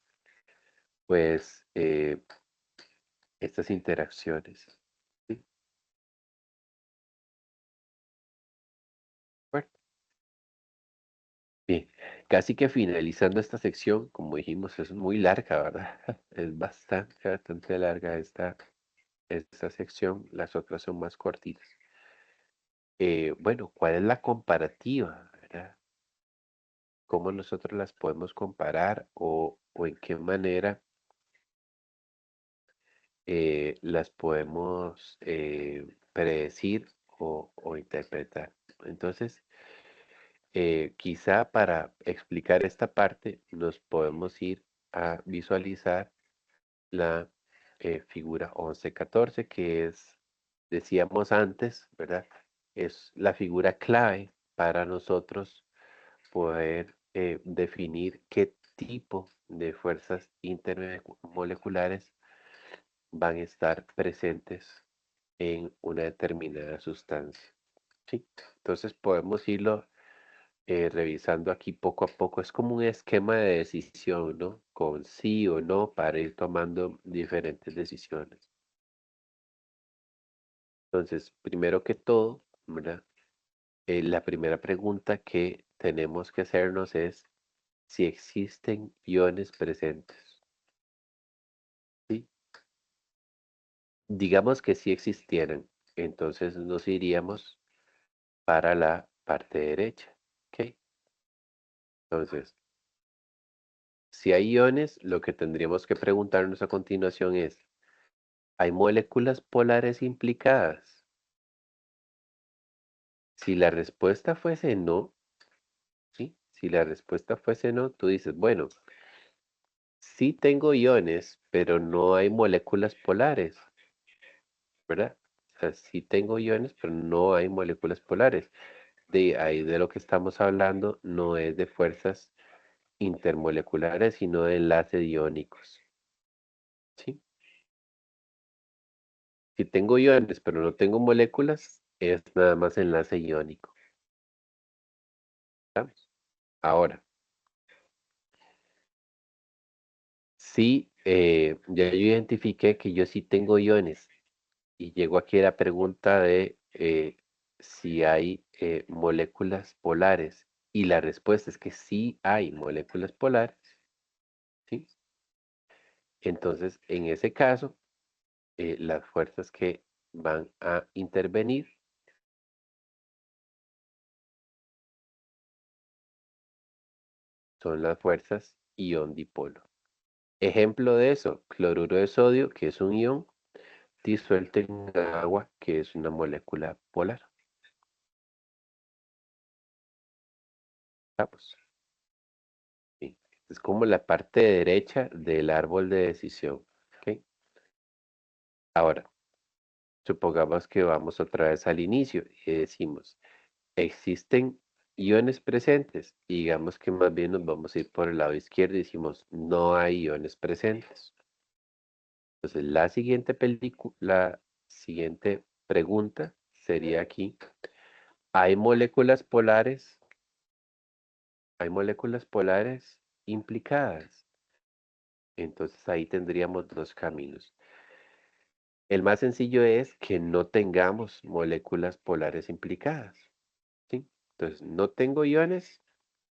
A: pues, estas interacciones. ¿Sí? Bueno, bien, casi que finalizando esta sección, como dijimos, es muy larga, ¿verdad? Es bastante, bastante larga esta sección, las otras son más cortitas. Bueno, ¿cuál es la comparativa, verdad? ¿Cómo nosotros las podemos comparar o en qué manera las podemos predecir o interpretar? Entonces, quizá para explicar esta parte nos podemos ir a visualizar la figura 11-14, que es, decíamos antes, ¿verdad? Es la figura clave para nosotros poder definir qué tipo de fuerzas intermoleculares van a estar presentes en una determinada sustancia. ¿Sí? Entonces podemos irlo revisando aquí poco a poco. Es como un esquema de decisión, ¿no? Con sí o no para ir tomando diferentes decisiones. Entonces, primero que todo, ¿verdad? La primera pregunta que tenemos que hacernos es si existen iones presentes. ¿Sí? Digamos que sí existieran, entonces nos iríamos para la parte derecha. ¿Ok? Entonces, si hay iones, lo que tendríamos que preguntarnos a continuación es, ¿hay moléculas polares implicadas? Si la respuesta fuese no, ¿sí? Si la respuesta fuese no, tú dices, bueno, sí tengo iones, pero no hay moléculas polares, ¿verdad? O sea, sí tengo iones, pero no hay moléculas polares. De ahí de lo que estamos hablando no es de fuerzas intermoleculares, sino de enlaces iónicos, ¿sí? Si tengo iones, pero no tengo moléculas, es nada más enlace iónico. ¿Estamos? Ahora, si ya yo identifiqué que yo sí tengo iones y llego aquí a la pregunta de si hay moléculas polares y la respuesta es que sí hay moléculas polares, ¿sí? Entonces, en ese caso, las fuerzas que van a intervenir son las fuerzas ion-dipolo. Ejemplo de eso, cloruro de sodio, que es un ion, disuelto en agua, que es una molécula polar. Vamos. Sí. Es como la parte derecha del árbol de decisión. ¿Ok? Ahora, supongamos que vamos otra vez al inicio y decimos, existen iones presentes y digamos que más bien nos vamos a ir por el lado izquierdo y decimos, no hay iones presentes. Entonces, la siguiente pregunta sería aquí, ¿hay moléculas polares? ¿Hay moléculas polares implicadas? Entonces ahí tendríamos dos caminos. El más sencillo es que no tengamos moléculas polares implicadas, ¿sí? Entonces no tengo iones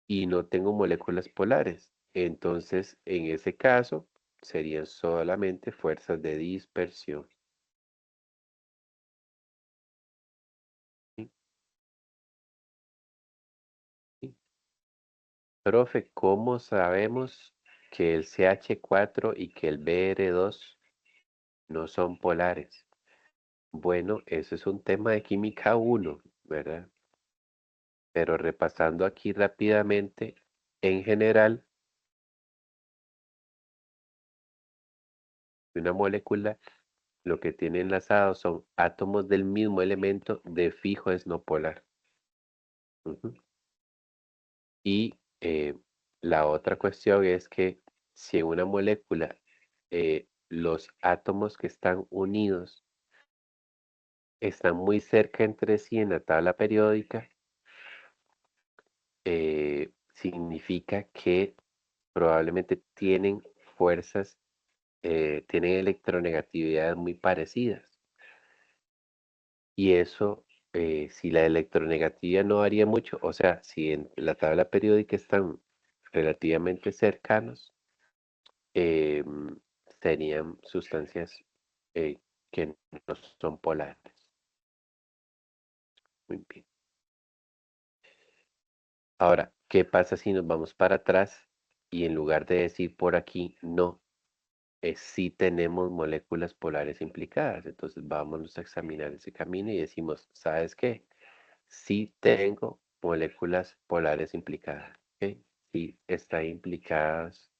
A: y no tengo moléculas polares. Entonces en ese caso serían solamente fuerzas de dispersión, ¿sí? ¿Sí? Profe, ¿cómo sabemos que el CH4 y que el Br2 no son polares? Bueno, eso es un tema de química uno, ¿verdad? Pero repasando aquí rápidamente, en general, una molécula lo que tiene enlazados son átomos del mismo elemento, de fijo es no polar. Ujú. Y la otra cuestión es que si en una molécula los átomos que están unidos están muy cerca entre sí en la tabla periódica, significa que probablemente tienen fuerzas, tienen electronegatividades muy parecidas. Y eso, si la electronegatividad no varía mucho, o sea, si en la tabla periódica están relativamente cercanos, em, serían sustancias eh, que no son polares. Muy bien. Ahora, ¿qué pasa si nos vamos para atrás y en lugar de decir por aquí no, sí tenemos moléculas polares implicadas? Entonces vámonos a examinar ese camino y decimos, ¿sabes qué? Sí tengo moléculas polares implicadas. ¿Ok? Sí están implicadas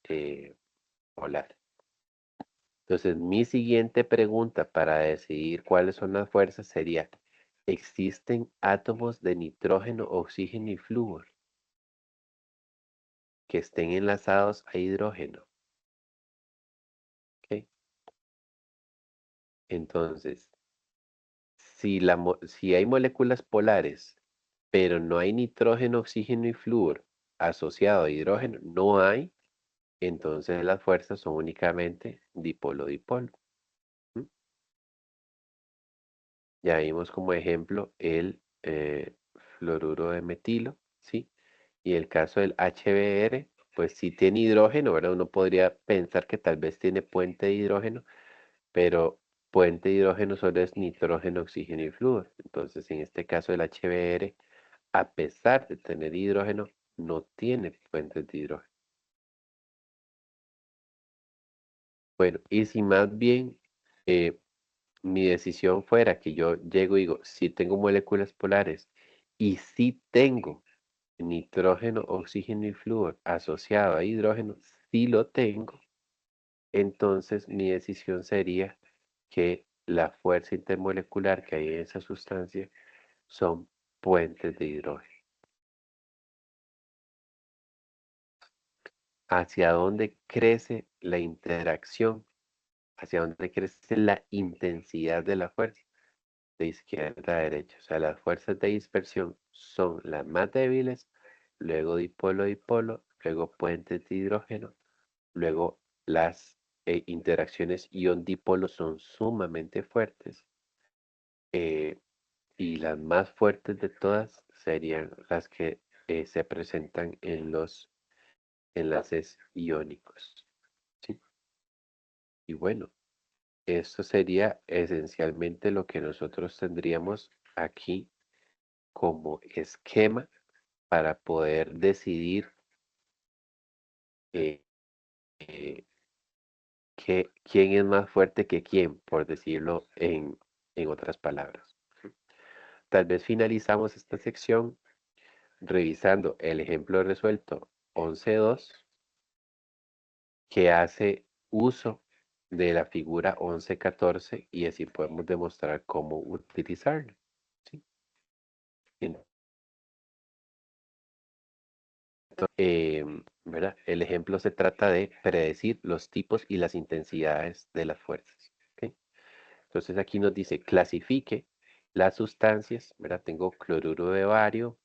A: polar. Entonces, mi siguiente pregunta para decidir cuáles son las fuerzas sería, ¿existen átomos de nitrógeno, oxígeno y flúor que estén enlazados a hidrógeno? ¿Ok? Entonces, si hay moléculas polares, pero no hay nitrógeno, oxígeno y flúor asociado a hidrógeno, no hay, entonces las fuerzas son únicamente dipolo-dipolo. ¿Mm? Ya vimos como ejemplo el fluoruro de metilo, ¿sí? Y el caso del HBr, pues sí tiene hidrógeno, ¿verdad? Uno podría pensar que tal vez tiene puente de hidrógeno, pero puente de hidrógeno solo es nitrógeno, oxígeno y flúor. Entonces, en este caso el HBr, a pesar de tener hidrógeno, no tiene puentes de hidrógeno. Bueno, y si más bien eh, mi decisión fuera que yo llego y digo, si tengo moléculas polares y si tengo nitrógeno, oxígeno y flúor asociado a hidrógeno, si lo tengo, entonces mi decisión sería que la fuerza intermolecular que hay en esa sustancia son puentes de hidrógeno. ¿Hacia dónde crece la interacción? ¿Hacia dónde crece la intensidad de la fuerza? De izquierda a derecha. O sea, las fuerzas de dispersión son las más débiles, luego dipolo-dipolo, luego puentes de hidrógeno, luego las interacciones ion-dipolo son sumamente fuertes eh, y las más fuertes de todas serían las que se presentan en los enlaces iónicos. ¿Sí? Y bueno, esto sería esencialmente lo que nosotros tendríamos aquí como esquema para poder decidir eh, eh, quién es más fuerte que quién, por decirlo en otras palabras. Tal vez finalizamos esta sección revisando el ejemplo resuelto 11.2 que hace uso de la figura 11.14 y así podemos demostrar cómo utilizarlo. ¿Sí? ¿Verdad? El ejemplo se trata de predecir los tipos y las intensidades de las fuerzas. ¿Ok? Entonces aquí nos dice clasifique las sustancias, ¿verdad? Tengo cloruro de bario,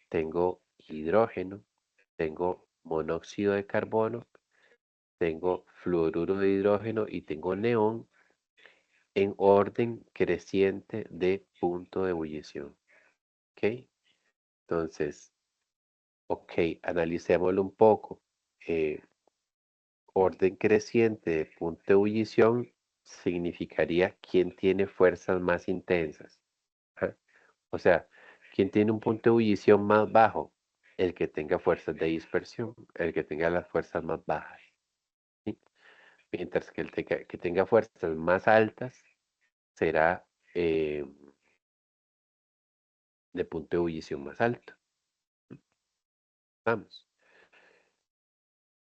A: tengo hidrógeno, tengo monóxido de carbono, tengo fluoruro de hidrógeno y tengo neón en orden creciente de punto de ebullición. ¿Ok? Entonces, ok, analicémoslo un poco. Eh, Orden creciente de punto de ebullición significaría quién tiene fuerzas más intensas. ¿Ah? O sea, quién tiene un punto de ebullición más bajo, el que tenga fuerzas de dispersión, el que tenga las fuerzas más bajas. ¿Sí? Mientras que que tenga fuerzas más altas será de punto de ebullición más alto. Vamos.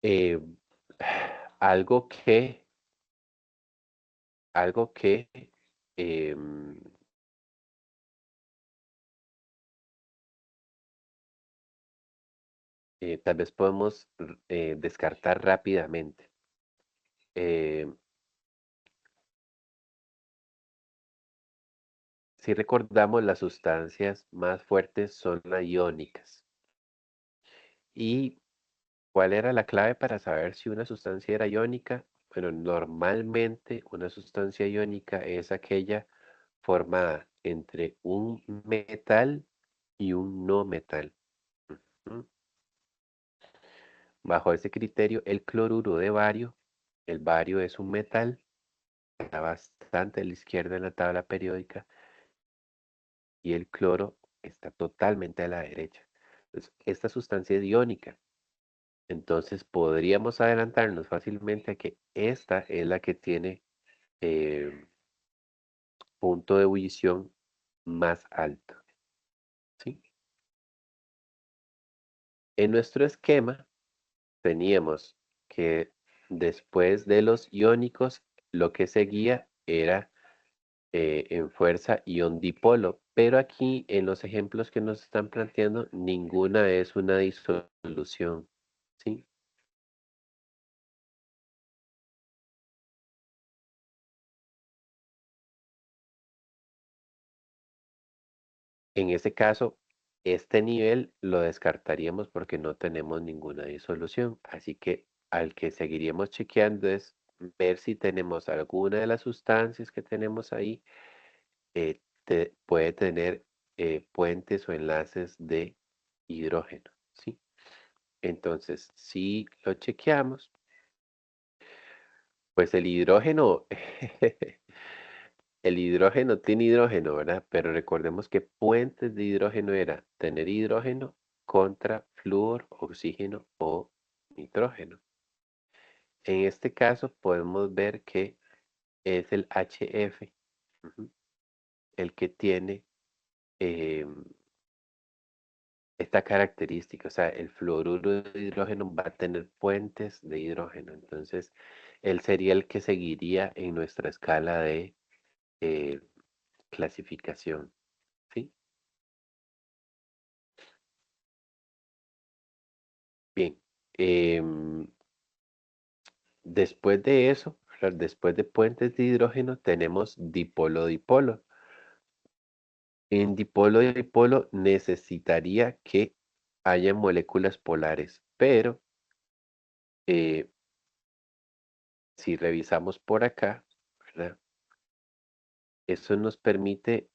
A: Eh, algo que, algo que em, tal vez podemos descartar rápidamente. Eh, si recordamos, las sustancias más fuertes son las iónicas. ¿Y cuál era la clave para saber si una sustancia era iónica? Bueno, normalmente una sustancia iónica es aquella formada entre un metal y un no metal. Ujú. Bajo ese criterio, el cloruro de bario, el bario es un metal, está bastante a la izquierda en la tabla periódica, y el cloro está totalmente a la derecha. Entonces, esta sustancia es iónica. Entonces podríamos adelantarnos fácilmente a que esta es la que tiene eh, punto de ebullición más alto. ¿Sí? En nuestro esquema teníamos que después de los iónicos, lo que seguía era en fuerza ion dipolo, pero aquí en los ejemplos que nos están planteando, ninguna es una disolución. ¿Sí? En ese caso, este nivel lo descartaríamos porque no tenemos ninguna disolución. Así que al que seguiríamos chequeando es ver si tenemos alguna de las sustancias que tenemos ahí, puede tener puentes o enlaces de hidrógeno. ¿Sí? Entonces, si lo chequeamos, pues el hidrógeno, el hidrógeno tiene hidrógeno, ¿verdad? Pero recordemos que puentes de hidrógeno era tener hidrógeno contra flúor, oxígeno o nitrógeno. En este caso podemos ver que es el HF, ujú, el que tiene em, esta característica. O sea, el fluoruro de hidrógeno va a tener puentes de hidrógeno. Entonces, él sería el que seguiría en nuestra escala de eh, clasificación. ¿Sí? Bien. em, Después de eso, ¿verdad? Después de puentes de hidrógeno, tenemos dipolo-dipolo. En dipolo-dipolo necesitaría que haya moléculas polares, pero eh, si revisamos por acá, ¿verdad? Eso nos permite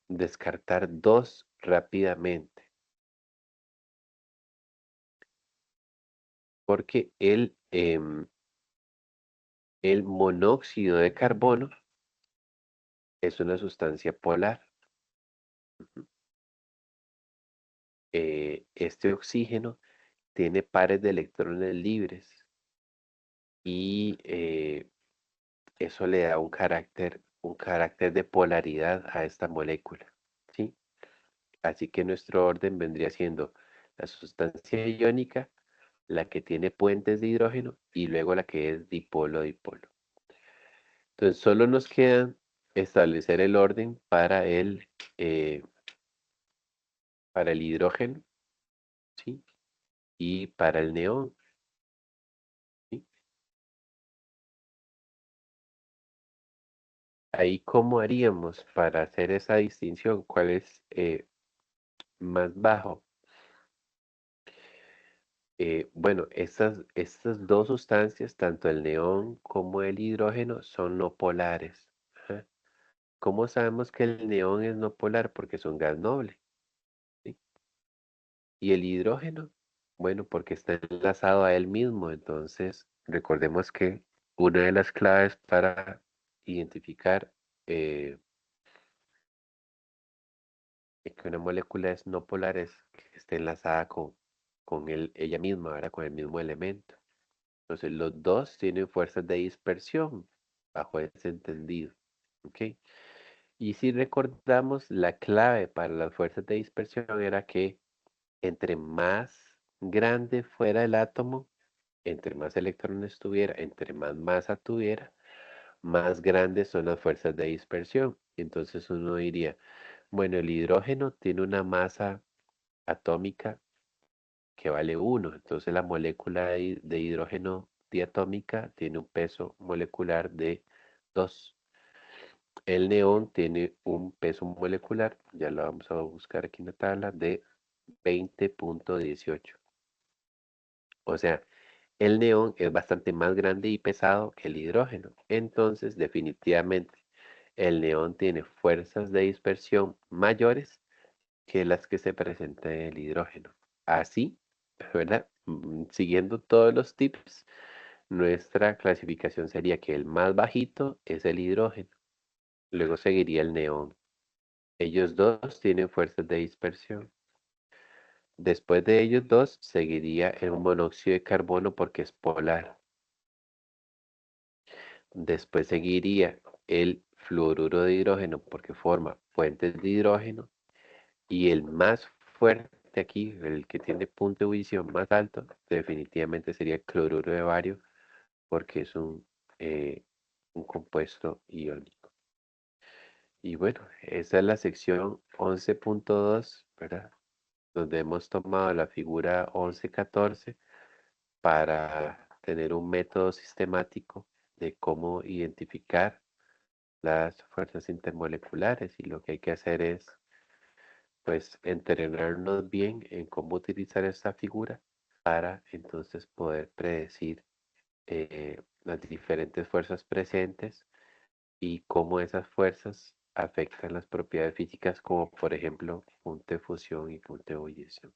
A: descartar dos rápidamente, porque el monóxido de carbono es una sustancia polar. Ujú. Este oxígeno tiene pares de electrones libres y eso le da un carácter de polaridad a esta molécula, ¿sí? Así que nuestro orden vendría siendo la sustancia iónica, la que tiene puentes de hidrógeno y luego la que es dipolo-dipolo. Entonces solo nos queda establecer el orden eh, para el hidrógeno, ¿sí? Y para el neón, ¿sí? Ahí, ¿cómo haríamos para hacer esa distinción? ¿Cuál es más bajo? Bueno, estas dos sustancias, tanto el neón como el hidrógeno, son no polares. Ajá. ¿Cómo sabemos que el neón es no polar? Porque es un gas noble. ¿Sí? Y el hidrógeno, bueno, porque está enlazado a él mismo. Entonces, recordemos que una de las claves para identificar eh, que una molécula es no polar es que esté enlazada con ella misma, ¿verdad? Con el mismo elemento. Entonces, los dos tienen fuerzas de dispersión bajo ese entendido. ¿Ok? Y si recordamos, la clave para las fuerzas de dispersión era que entre más grande fuera el átomo, entre más electrones tuviera, entre más masa tuviera, más grandes son las fuerzas de dispersión. Entonces uno diría, bueno, el hidrógeno tiene una masa atómica que vale 1. Entonces la molécula de hidrógeno diatómica tiene un peso molecular de 2. El neón tiene un peso molecular, ya lo vamos a buscar aquí en la tabla, de 20,18. O sea, el neón es bastante más grande y pesado que el hidrógeno. Entonces, definitivamente, el neón tiene fuerzas de dispersión mayores que las que se presentan en el hidrógeno. Así, ¿verdad? Siguiendo todos los tips, nuestra clasificación sería que el más bajito es el hidrógeno. Luego seguiría el neón. Ellos dos tienen fuerzas de dispersión. Después de ellos dos seguiría el monóxido de carbono porque es polar. Después seguiría el fluoruro de hidrógeno porque forma puentes de hidrógeno. Y el más fuerte aquí, el que tiene punto de ebullición más alto, definitivamente sería el cloruro de bario porque es un compuesto iónico. Y bueno, esa es la sección 11,2, ¿verdad? Donde hemos tomado la figura 11,14 para tener un método sistemático de cómo identificar las fuerzas intermoleculares y lo que hay que hacer es pues entrenarnos bien en cómo utilizar esta figura para entonces poder predecir las diferentes fuerzas presentes y cómo esas fuerzas afectan las propiedades físicas como por ejemplo punto de fusión y punto de ebullición.